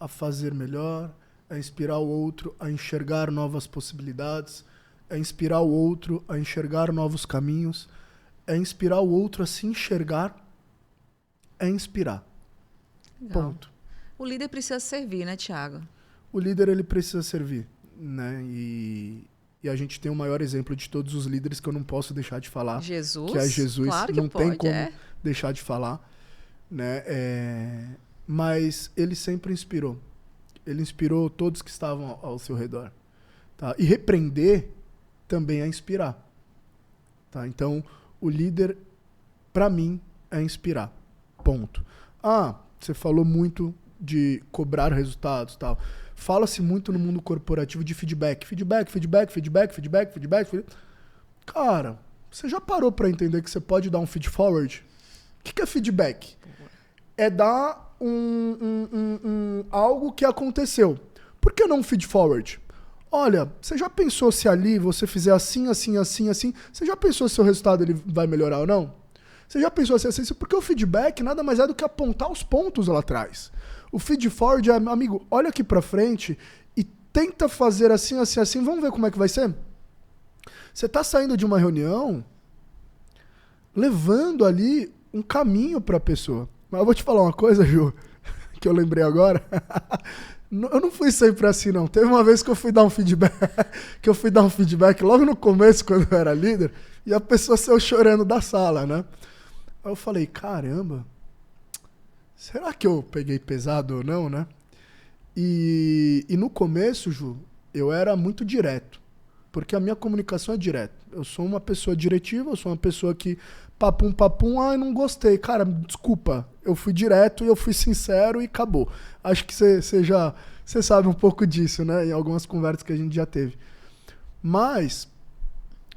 a fazer melhor, é inspirar o outro a enxergar novas possibilidades, é inspirar o outro a enxergar novos caminhos, é inspirar o outro a se enxergar, é inspirar.
Legal.
Ponto.
O líder precisa servir, né, Thiago?
O líder, ele precisa servir, né? E a gente tem o maior exemplo de todos os líderes que eu não posso deixar de falar.
Jesus?
Que é Jesus.
Claro que
não
pode,
tem como deixar de falar. Né? Mas ele sempre inspirou. Ele inspirou todos que estavam ao seu redor. Tá? E repreender também é inspirar. Tá? Então, o líder, para mim, é inspirar. Ponto. Você falou muito de cobrar resultados, tal. Fala-se muito no mundo corporativo de feedback. Feedback. Cara, você já parou para entender que você pode dar um feed forward? O que é feedback? É dar algo que aconteceu. Por que não um feed forward? Olha, você já pensou se ali você fizer assim, você já pensou se o seu resultado ele vai melhorar ou não? Você já pensou assim? Porque o feedback nada mais é do que apontar os pontos lá atrás. O feed forward é, amigo, olha aqui pra frente e tenta fazer assim, assim, assim, vamos ver como é que vai ser? Você tá saindo de uma reunião levando ali um caminho para a pessoa. Mas eu vou te falar uma coisa, Ju, que eu lembrei agora. Eu não fui sempre assim, não. Teve uma vez que eu fui dar um feedback, logo no começo, quando eu era líder, e a pessoa saiu chorando da sala, né? Aí eu falei, caramba, será que eu peguei pesado ou não, né? E no começo, Ju, eu era muito direto, porque a minha comunicação é direta. Eu sou uma pessoa diretiva, eu sou uma pessoa que papum, eu não gostei. Cara, desculpa, eu fui direto e eu fui sincero e acabou. Acho que você sabe um pouco disso, né? Em algumas conversas que a gente já teve. Mas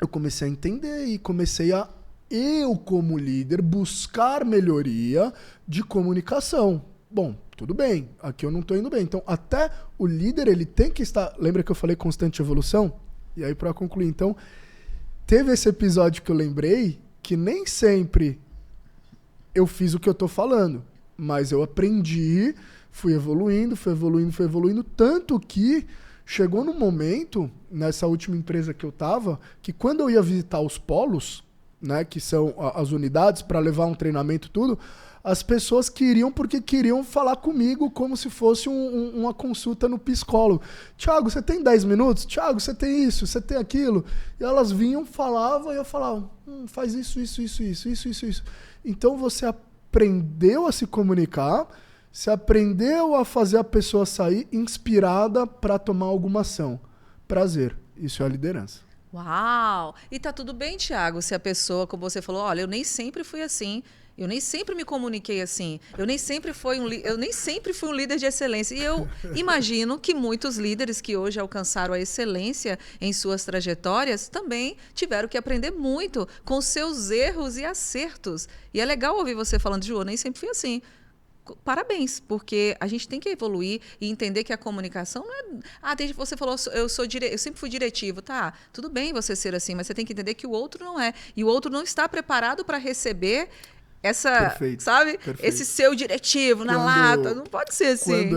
eu comecei a entender e comecei a, eu como líder, buscar melhoria de comunicação. Bom, tudo bem, aqui eu não estou indo bem. Então, até o líder, ele tem que estar... Lembra que eu falei constante evolução? E aí, para concluir, então, teve esse episódio que eu lembrei que nem sempre eu fiz o que eu tô falando, mas eu aprendi, fui evoluindo, tanto que chegou num momento, nessa última empresa que eu tava, que quando eu ia visitar os polos, né, que são as unidades, para levar um treinamento e tudo, as pessoas queriam porque queriam falar comigo como se fosse uma consulta no psicólogo. Thiago, você tem 10 minutos? Thiago, você tem isso, você tem aquilo? E elas vinham, falavam, e eu falava, faz isso. Então você aprendeu a se comunicar, você aprendeu a fazer a pessoa sair inspirada para tomar alguma ação. Prazer, isso é a liderança.
Uau! E tá tudo bem, Thiago, se a pessoa, como você falou, olha, eu nem sempre fui assim. Eu nem sempre me comuniquei assim. Eu nem sempre fui um líder de excelência. E eu imagino que muitos líderes que hoje alcançaram a excelência em suas trajetórias também tiveram que aprender muito com seus erros e acertos. E é legal ouvir você falando, Ju, eu nem sempre fui assim. Parabéns, porque a gente tem que evoluir e entender que a comunicação não é... Você falou, eu sempre fui diretivo. Tá, tudo bem você ser assim, mas você tem que entender que o outro não é. E o outro não está preparado para receber
Perfeito,
sabe?
perfeito.
Esse seu diretivo na lata. Não pode ser assim.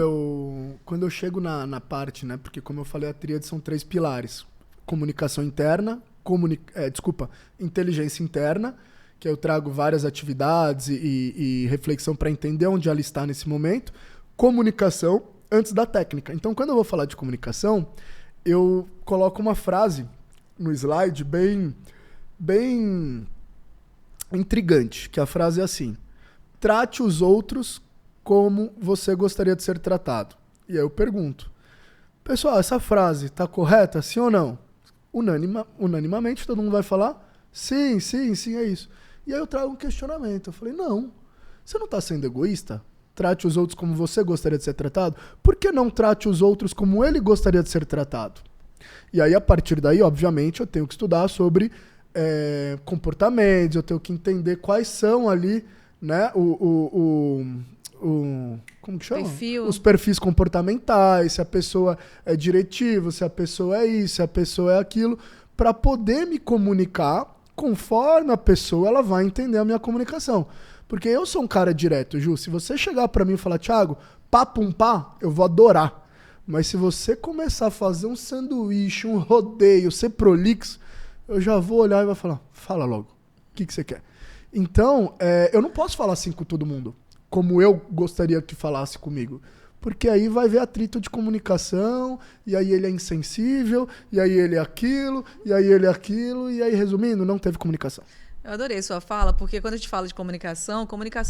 Quando eu chego na parte, né? Porque como eu falei, a tríade são 3 pilares. Comunicação interna, inteligência interna, que eu trago várias atividades e reflexão para entender onde ela está nesse momento. Comunicação antes da técnica. Então, quando eu vou falar de comunicação, eu coloco uma frase no slide bem intrigante, que a frase é assim: trate os outros como você gostaria de ser tratado. E aí eu pergunto, pessoal, essa frase tá correta, sim ou não? Unanimamente todo mundo vai falar, sim, é isso. E aí eu trago um questionamento, eu falei, não, você não está sendo egoísta? Trate os outros como você gostaria de ser tratado? Por que não trate os outros como ele gostaria de ser tratado? E aí, a partir daí, obviamente, eu tenho que estudar sobre comportamentos, eu tenho que entender quais são ali, né, como que chama? Os perfis comportamentais, se a pessoa é diretiva, se a pessoa é isso, se a pessoa é aquilo, para poder me comunicar conforme a pessoa ela vai entender a minha comunicação. Porque eu sou um cara direto, Ju. Se você chegar para mim e falar, Thiago, pá, eu vou adorar. Mas se você começar a fazer um sanduíche, um rodeio, ser prolixo, eu já vou olhar e vou falar, fala logo, o que você quer? Então, eu não posso falar assim com todo mundo, como eu gostaria que falasse comigo. Porque aí vai ver atrito de comunicação, e aí ele é insensível, e aí ele é aquilo, e aí, resumindo, não teve comunicação.
Eu adorei sua fala, porque quando a gente fala de comunicação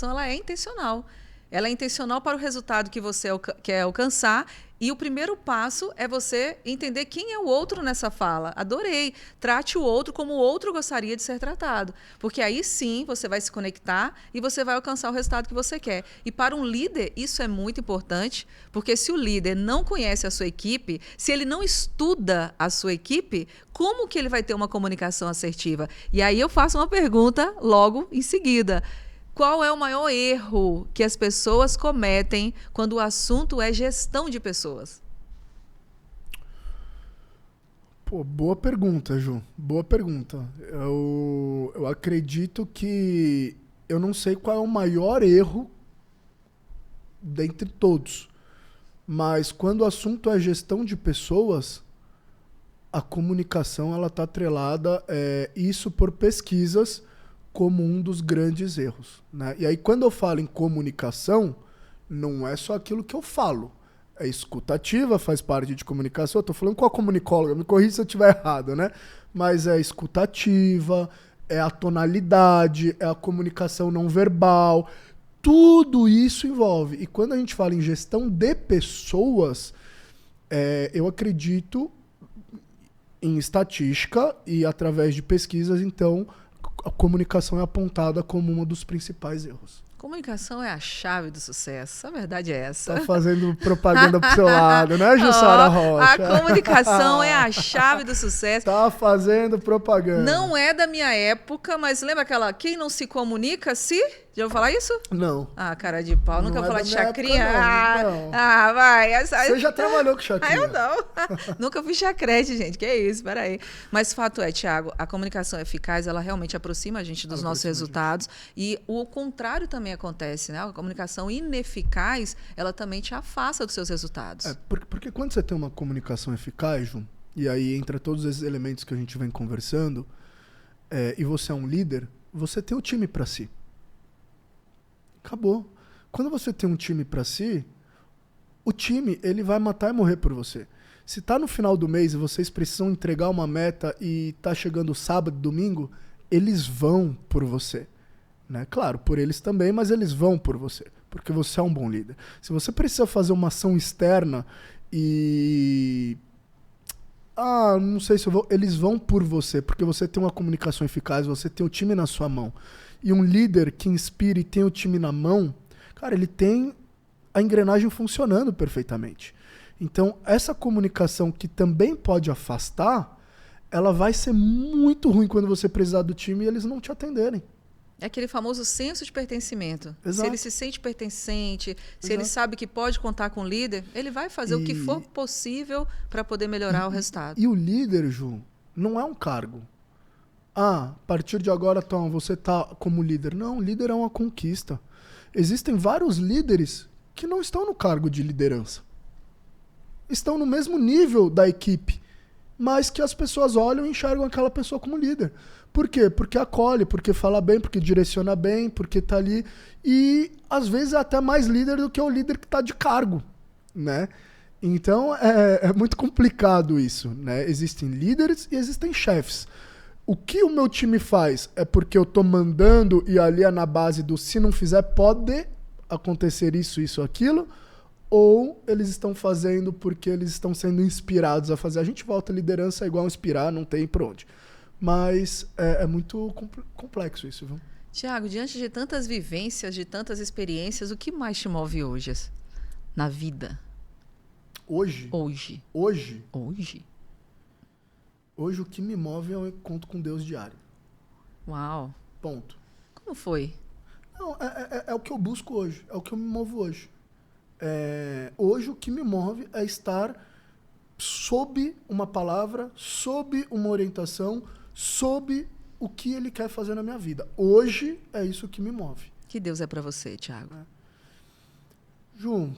ela é intencional. Ela é intencional para o resultado que você quer alcançar. E o primeiro passo é você entender quem é o outro nessa fala. Adorei. Trate o outro como o outro gostaria de ser tratado. Porque aí sim você vai se conectar e você vai alcançar o resultado que você quer. E para um líder, isso é muito importante, porque se o líder não conhece a sua equipe, se ele não estuda a sua equipe, como que ele vai ter uma comunicação assertiva? E aí eu faço uma pergunta logo em seguida. Qual é o maior erro que as pessoas cometem quando o assunto é gestão de pessoas?
Pô, boa pergunta, Ju. Boa pergunta. Eu acredito que eu não sei qual é o maior erro dentre todos. Mas quando o assunto é gestão de pessoas, a comunicação ela está atrelada, isso por pesquisas, como um dos grandes erros, né? E aí, quando eu falo em comunicação, não é só aquilo que eu falo. É escutativa, faz parte de comunicação. Eu estou falando com a comunicóloga, me corrija se eu estiver errado, né? Mas é escutativa, é a tonalidade, é a comunicação não verbal. Tudo isso envolve. E quando a gente fala em gestão de pessoas, eu acredito em estatística e através de pesquisas, então, a comunicação é apontada como um dos principais erros.
Comunicação é a chave do sucesso. A verdade é essa.
Tá fazendo propaganda pro seu lado, né, Jussara Rocha?
A comunicação é a chave do sucesso.
Tá fazendo propaganda.
Não é da minha época, mas lembra aquela quem não se comunica se... Já ouviu falar isso?
Não.
Ah, cara de pau. Nunca
Não
vou falar
é
de
da minha
chacrinha?
época, não.
Vai.
Você já trabalhou com chacrinha?
Eu não. Nunca fui chacrete, gente. Que isso, peraí. Mas fato é, Thiago, a comunicação eficaz, ela realmente aproxima a gente dos nossos resultados. E o contrário também acontece, né? A comunicação ineficaz, ela também te afasta dos seus resultados.
Porque quando você tem uma comunicação eficaz, Ju, e aí entra todos esses elementos que a gente vem conversando, e você é um líder, você tem o time para si. Acabou. Quando você tem um time para si, o time ele vai matar e morrer por você. Se tá no final do mês e vocês precisam entregar uma meta e tá chegando sábado, domingo, eles vão por você. Né? Claro, por eles também, mas eles vão por você. Porque você é um bom líder. Se você precisa fazer uma ação externa e... não sei se eu vou... Eles vão por você, porque você tem uma comunicação eficaz, você tem o time na sua mão. E um líder que inspira e tem o time na mão, cara, ele tem a engrenagem funcionando perfeitamente. Então, essa comunicação que também pode afastar, ela vai ser muito ruim quando você precisar do time e eles não te atenderem.
É aquele famoso senso de pertencimento.
Exato.
Se ele se sente pertencente, se
Exato.
ele sabe que pode contar com o líder, ele vai fazer o que for possível para poder melhorar o resultado.
E o líder, Ju, não é um cargo. A partir de agora, Tom, você tá como líder. Não, líder é uma conquista. Existem vários líderes que não estão no cargo de liderança. Estão no mesmo nível da equipe, mas que as pessoas olham e enxergam aquela pessoa como líder. Por quê? Porque acolhe, porque fala bem, porque direciona bem, porque tá ali. E, às vezes, é até mais líder do que o líder que tá de cargo, né? Então, é muito complicado isso, né? Existem líderes e existem chefes. O que o meu time faz é porque eu tô mandando e ali é na base do se não fizer pode acontecer isso, aquilo, ou eles estão fazendo porque eles estão sendo inspirados a fazer. A gente volta, a liderança é igual a inspirar, não tem pra onde. Mas é muito complexo isso, viu?
Thiago, diante de tantas vivências, de tantas experiências, o que mais te move hoje na vida?
Hoje?
Hoje.
Hoje o que me move é o encontro com Deus diário.
Uau.
Ponto.
Como foi?
Não, é o que eu busco hoje, é o que eu me movo hoje. Hoje o que me move é estar sob uma palavra, sob uma orientação, sob o que Ele quer fazer na minha vida. Hoje é isso que me move.
Que Deus é para você, Thiago?
Ju,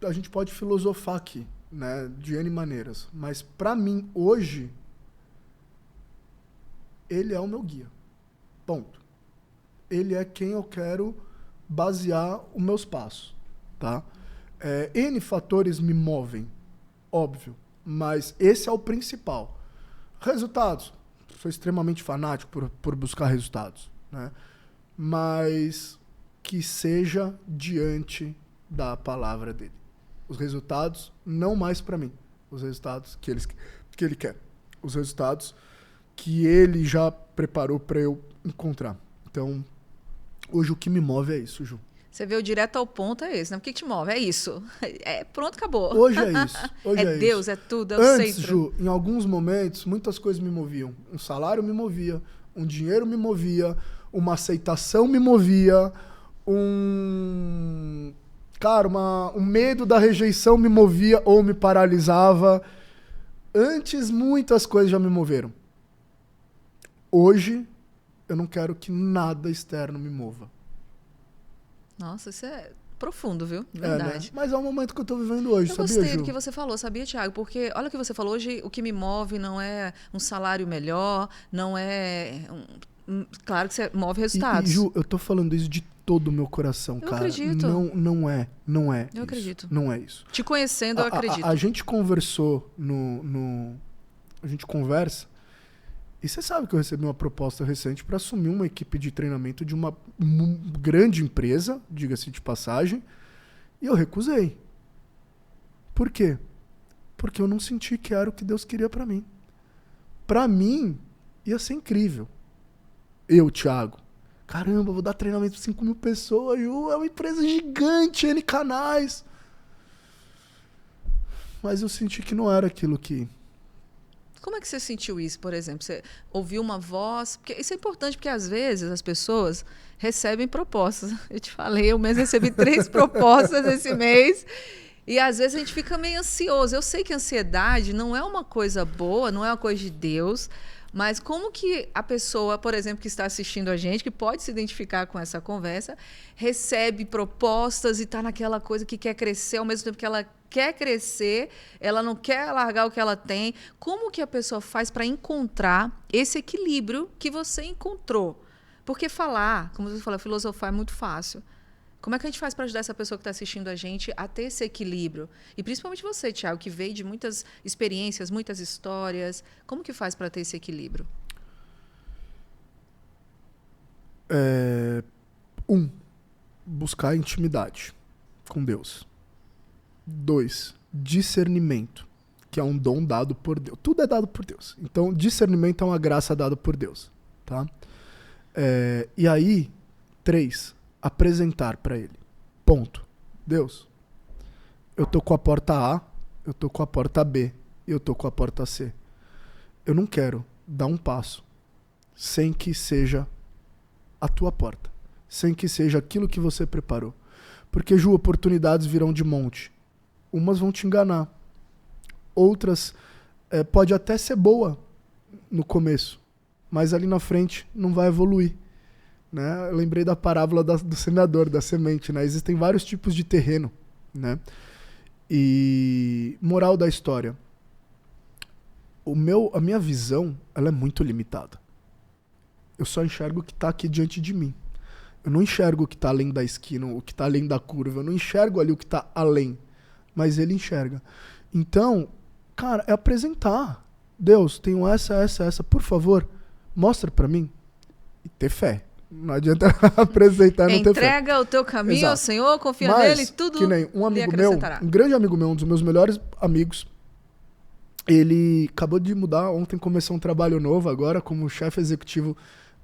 a gente pode filosofar aqui, né, de N maneiras, mas para mim, hoje, Ele é o meu guia. Ponto. Ele é quem eu quero basear os meus passos, tá? N fatores me movem, óbvio, mas esse é o principal. Resultados. Sou extremamente fanático por buscar resultados, né? Mas que seja diante da palavra dele. Os resultados, não mais para mim. Os resultados que ele quer. Os resultados que ele já preparou para eu encontrar. Então, hoje o que me move é isso, Ju.
Você veio direto ao ponto, é esse, né? O que te move? É isso. Pronto, acabou.
Hoje é isso. Hoje é
Deus,
isso.
é tudo, é o
Antes,
centro.
Ju, em alguns momentos, muitas coisas me moviam. Um salário me movia, um dinheiro me movia, uma aceitação me movia, um medo da rejeição me movia ou me paralisava. Antes, muitas coisas já me moveram. Hoje, eu não quero que nada externo me mova.
Nossa, isso é profundo, viu?
Né?
Verdade.
Mas é o momento que eu tô vivendo hoje,
Eu
sabia,
gostei
Ju?
do que você falou, sabia, Thiago? Porque olha o que você falou hoje, o que me move não é um salário melhor, não é... claro que você move resultados.
Ju, eu tô falando isso de todo o meu coração,
Eu
cara.
acredito.
Não é
Eu
isso.
acredito.
Não é isso.
Te conhecendo, eu acredito.
A gente conversou a gente conversa, e você sabe que eu recebi uma proposta recente para assumir uma equipe de treinamento de uma grande empresa, diga-se de passagem, e eu recusei. Por quê? Porque eu não senti que era o que Deus queria para mim. Para mim, ia ser incrível. Eu, Thiago, caramba, vou dar treinamento para 5 mil pessoas, Ju, é uma empresa gigante, N canais. Mas eu senti que não era aquilo que...
Como é que você sentiu isso, por exemplo? Você ouviu uma voz? Porque isso é importante, porque às vezes as pessoas recebem propostas. Eu te falei, eu mesmo recebi 3 propostas esse mês. E às vezes a gente fica meio ansioso. Eu sei que a ansiedade não é uma coisa boa, não é uma coisa de Deus. Mas como que a pessoa, por exemplo, que está assistindo a gente, que pode se identificar com essa conversa, recebe propostas e está naquela coisa que quer crescer, ao mesmo tempo que ela quer crescer, ela não quer largar o que ela tem. Como que a pessoa faz para encontrar esse equilíbrio que você encontrou? Porque falar, como você falou, filosofar é muito fácil. Como é que a gente faz para ajudar essa pessoa que está assistindo a gente a ter esse equilíbrio? E principalmente você, Thiago, que veio de muitas experiências, muitas histórias. Como que faz para ter esse equilíbrio?
1. Buscar intimidade com Deus. 2. Discernimento, que é um dom dado por Deus. Tudo é dado por Deus. Então, discernimento é uma graça dada por Deus. Tá? E aí, 3. Apresentar para ele. Ponto. Deus, eu tô com a porta A, eu tô com a porta B e eu tô com a porta C. Eu não quero dar um passo sem que seja a tua porta, sem que seja aquilo que você preparou. Porque, Ju, oportunidades virão de monte. Umas vão te enganar. Outras pode até ser boa no começo, mas ali na frente não vai evoluir. Né? Eu lembrei da parábola do semeador, da semente. Né? Existem vários tipos de terreno. Né? E moral da história. A minha visão ela é muito limitada. Eu só enxergo o que está aqui diante de mim. Eu não enxergo o que está além da esquina, o que está além da curva. Eu não enxergo ali o que está além. Mas ele enxerga. Então, cara, é apresentar. Deus, tenho essa. Por favor, mostra para mim. E ter fé. Não adianta apresentar e não ter fé.
Entrega o teu caminho
Exato.
ao Senhor, confia
Mas,
nele, tudo
que nem um
lhe
amigo meu,
acrescentará.
um grande amigo meu, um dos meus melhores amigos, ele acabou de mudar, ontem começou um trabalho novo agora como chefe executivo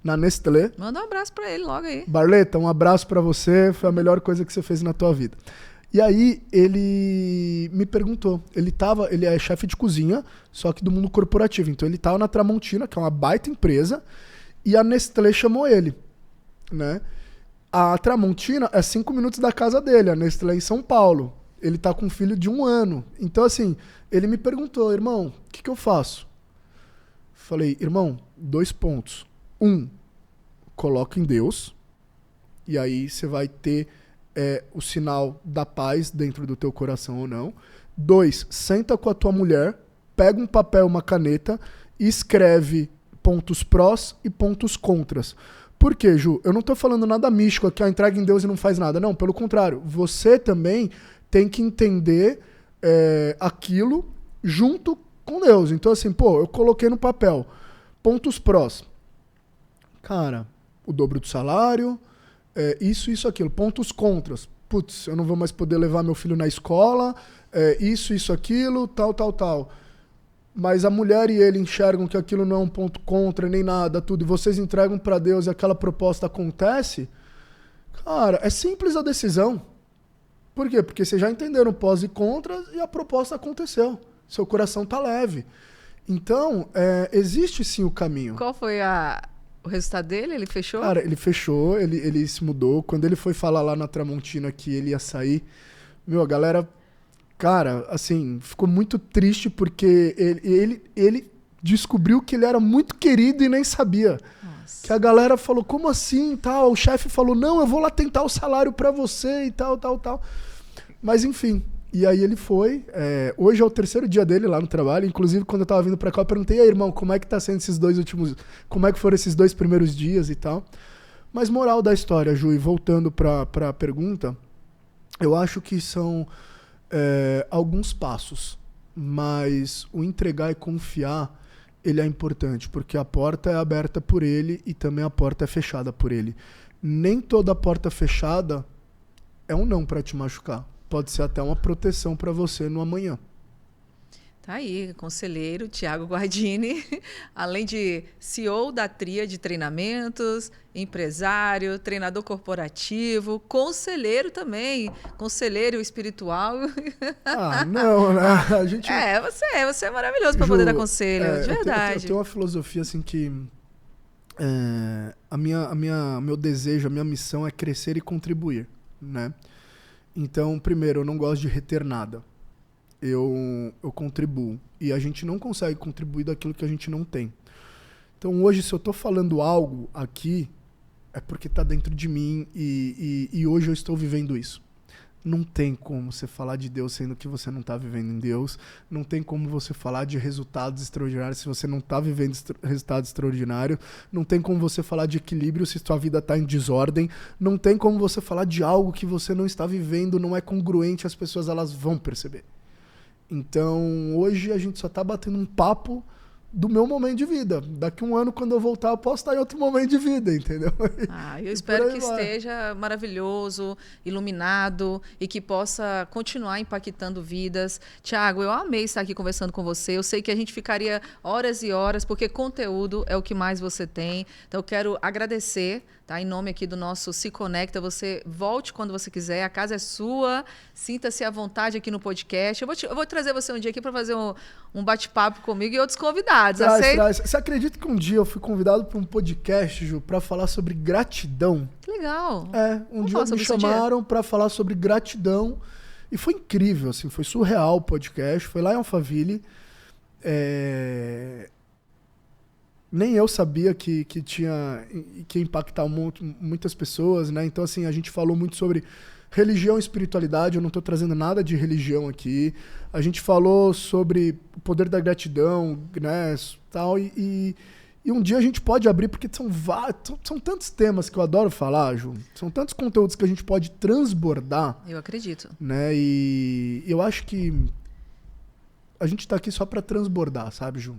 na Nestlé.
Manda um abraço pra ele logo aí.
Barleta, um abraço pra você, foi a melhor coisa que você fez na tua vida. E aí ele me perguntou, ele é chefe de cozinha, só que do mundo corporativo, então ele tava na Tramontina, que é uma baita empresa, e a Nestlé chamou ele. Né? A Tramontina é 5 minutos da casa dele, a Nestlé é em São Paulo. Ele tá com um filho de 1 ano. Então, assim, ele me perguntou, irmão, o que eu faço? Falei, irmão, 2 pontos. 1, coloca em Deus, e aí você vai ter o sinal da paz dentro do teu coração ou não. 2, senta com a tua mulher, pega um papel, uma caneta e escreve pontos prós e pontos contras. Por quê, Ju? Eu não tô falando nada místico aqui, entrega em Deus e não faz nada. Não, pelo contrário. Você também tem que entender aquilo junto com Deus. Então, assim, eu coloquei no papel. Pontos prós. Cara, o dobro do salário, isso, aquilo. Pontos contras. Putz, eu não vou mais poder levar meu filho na escola, isso, aquilo, tal. Mas a mulher e ele enxergam que aquilo não é um ponto contra, nem nada, tudo, e vocês entregam para Deus e aquela proposta acontece, cara, é simples a decisão. Por quê? Porque vocês já entenderam pós e contras e a proposta aconteceu. Seu coração tá leve. Então, existe sim o caminho.
Qual foi o resultado dele? Ele fechou?
Cara, ele fechou, ele se mudou. Quando ele foi falar lá na Tramontina que ele ia sair, a galera... Cara, assim, ficou muito triste porque ele descobriu que ele era muito querido e nem sabia.
Nossa.
Que a galera falou, como assim, tal? O chefe falou, não, eu vou lá tentar o salário pra você e tal. Mas enfim, e aí ele foi. Hoje é o 3º dia dele lá no trabalho. Inclusive, quando eu tava vindo pra cá, eu perguntei, aí, irmão, como é que tá sendo esses 2 últimos... Como é que foram esses 2 primeiros dias e tal? Mas moral da história, Ju, e voltando pra pergunta, eu acho que são alguns passos. Mas o entregar e confiar, ele é importante, porque a porta é aberta por ele e também a porta é fechada por ele. Nem toda porta fechada é um não para te machucar. Pode ser até uma proteção para você no amanhã.
Tá aí, conselheiro Thiago Guardini, além de CEO da Tria de Treinamentos, empresário, treinador corporativo, conselheiro também, conselheiro espiritual.
Ah, não, né? A gente...
Você é maravilhoso para poder dar conselho, de verdade.
Eu tenho uma filosofia assim que meu desejo, a minha missão é crescer e contribuir, né? Então, primeiro, eu não gosto de reter nada. Eu contribuo. E a gente não consegue contribuir daquilo que a gente não tem. Então, hoje, se eu estou falando algo aqui, é porque está dentro de mim e hoje eu estou vivendo isso. Não tem como você falar de Deus sendo que você não está vivendo em Deus. Não tem como você falar de resultados extraordinários se você não está vivendo resultados extraordinários. Não tem como você falar de equilíbrio se sua vida está em desordem. Não tem como você falar de algo que você não está vivendo, não é congruente, as pessoas elas vão perceber. Então, hoje a gente só está batendo um papo do meu momento de vida. Daqui um ano, quando eu voltar, eu posso estar em outro momento de vida, entendeu?
Eu espero que esteja maravilhoso, iluminado e que possa continuar impactando vidas. Thiago, eu amei estar aqui conversando com você. Eu sei que a gente ficaria horas e horas, porque conteúdo é o que mais você tem. Então, eu quero agradecer, tá? Em nome aqui do nosso Se Conecta. Você volte quando você quiser. A casa é sua. Sinta-se à vontade aqui no podcast. Eu vou trazer você um dia aqui para fazer um bate-papo comigo e outros convidados.
Traz. Você acredita que um dia eu fui convidado para um podcast, Ju, para falar sobre gratidão?
Que legal.
Um dia me chamaram para falar sobre gratidão e foi incrível, assim, foi surreal o podcast. Foi lá em Alphaville. Nem eu sabia que ia impactar muitas pessoas, né? Então, assim, a gente falou muito sobre religião e espiritualidade. Eu não estou trazendo nada de religião aqui. A gente falou sobre o poder da gratidão, né? Tal, e um dia a gente pode abrir, porque são tantos temas que eu adoro falar, Ju. São tantos conteúdos que a gente pode transbordar.
Eu acredito.
Né? E eu acho que a gente está aqui só para transbordar, sabe, Ju?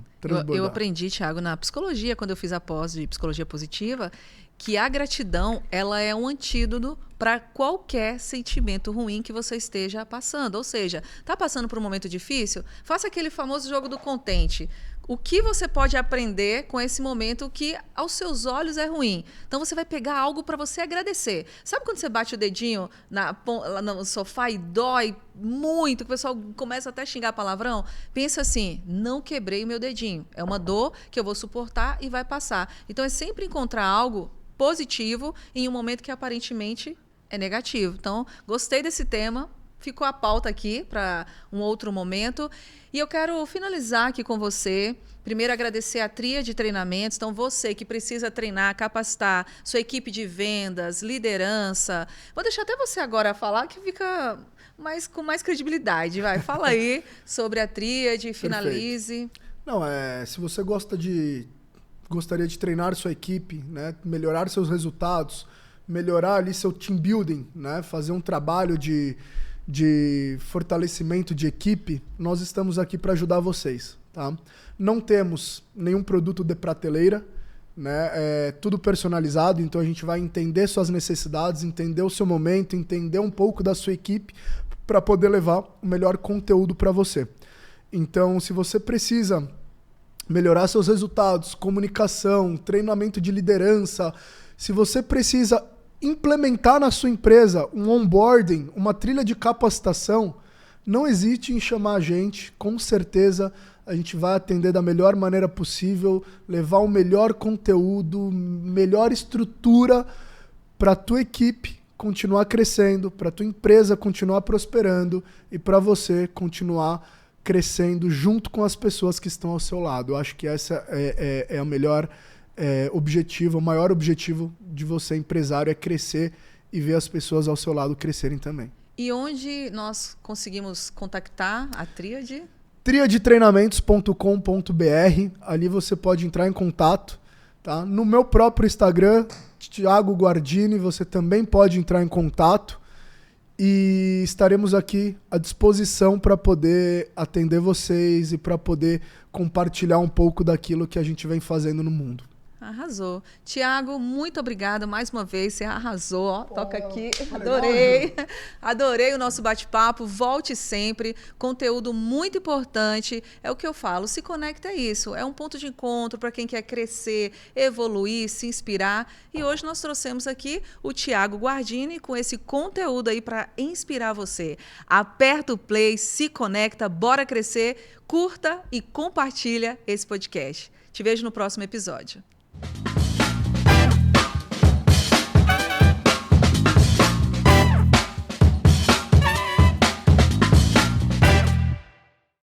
Eu aprendi, Thiago, na psicologia, quando eu fiz a pós de psicologia positiva, que a gratidão ela é um antídoto para qualquer sentimento ruim que você esteja passando. Ou seja, está passando por um momento difícil? Faça aquele famoso jogo do contente. O que você pode aprender com esse momento que aos seus olhos é ruim? Então você vai pegar algo para você agradecer. Sabe quando você bate o dedinho lá no sofá e dói muito, que o pessoal começa até a xingar palavrão? Pensa assim, não quebrei o meu dedinho. É uma dor que eu vou suportar e vai passar. Então é sempre encontrar algo positivo em um momento que aparentemente é negativo. Então, gostei desse tema. Ficou a pauta aqui para um outro momento. E eu quero finalizar aqui com você. Primeiro, agradecer a Tria de Treinamentos. Então, você que precisa treinar, capacitar sua equipe de vendas, liderança. Vou deixar até você agora falar, que fica com mais credibilidade. Vai, fala aí sobre a Tríade, finalize.
Perfeito. Não, se você gostaria de treinar sua equipe, né, melhorar seus resultados, melhorar ali seu team building, né, fazer um trabalho de fortalecimento de equipe, nós estamos aqui para ajudar vocês, tá? Não temos nenhum produto de prateleira, né? É tudo personalizado, então a gente vai entender suas necessidades, entender o seu momento, entender um pouco da sua equipe para poder levar o melhor conteúdo para você. Então, se você precisa melhorar seus resultados, comunicação, treinamento de liderança, se você precisa implementar na sua empresa um onboarding, uma trilha de capacitação, não hesite em chamar a gente. Com certeza a gente vai atender da melhor maneira possível, levar o melhor conteúdo, melhor estrutura para a tua equipe continuar crescendo, para a tua empresa continuar prosperando e para você continuar crescendo junto com as pessoas que estão ao seu lado. Eu acho que essa é a melhor objetivo, o maior objetivo de você, empresário, é crescer e ver as pessoas ao seu lado crescerem também.
E onde nós conseguimos contactar a Tríade?
triadetreinamentos.com.br, ali você pode entrar em contato. Tá? No meu próprio Instagram, Thiago Guardini, você também pode entrar em contato. E estaremos aqui à disposição para poder atender vocês e para poder compartilhar um pouco daquilo que a gente vem fazendo no mundo.
Arrasou. Tiago, muito obrigada mais uma vez. Você arrasou. Ó, toca aqui. Adorei. Adorei o nosso bate-papo. Volte sempre. Conteúdo muito importante. É o que eu falo. Se conecta a isso. É um ponto de encontro para quem quer crescer, evoluir, se inspirar. E hoje nós trouxemos aqui o Thiago Guardini com esse conteúdo aí para inspirar você. Aperta o play, se conecta, bora crescer, curta e compartilha esse podcast. Te vejo no próximo episódio.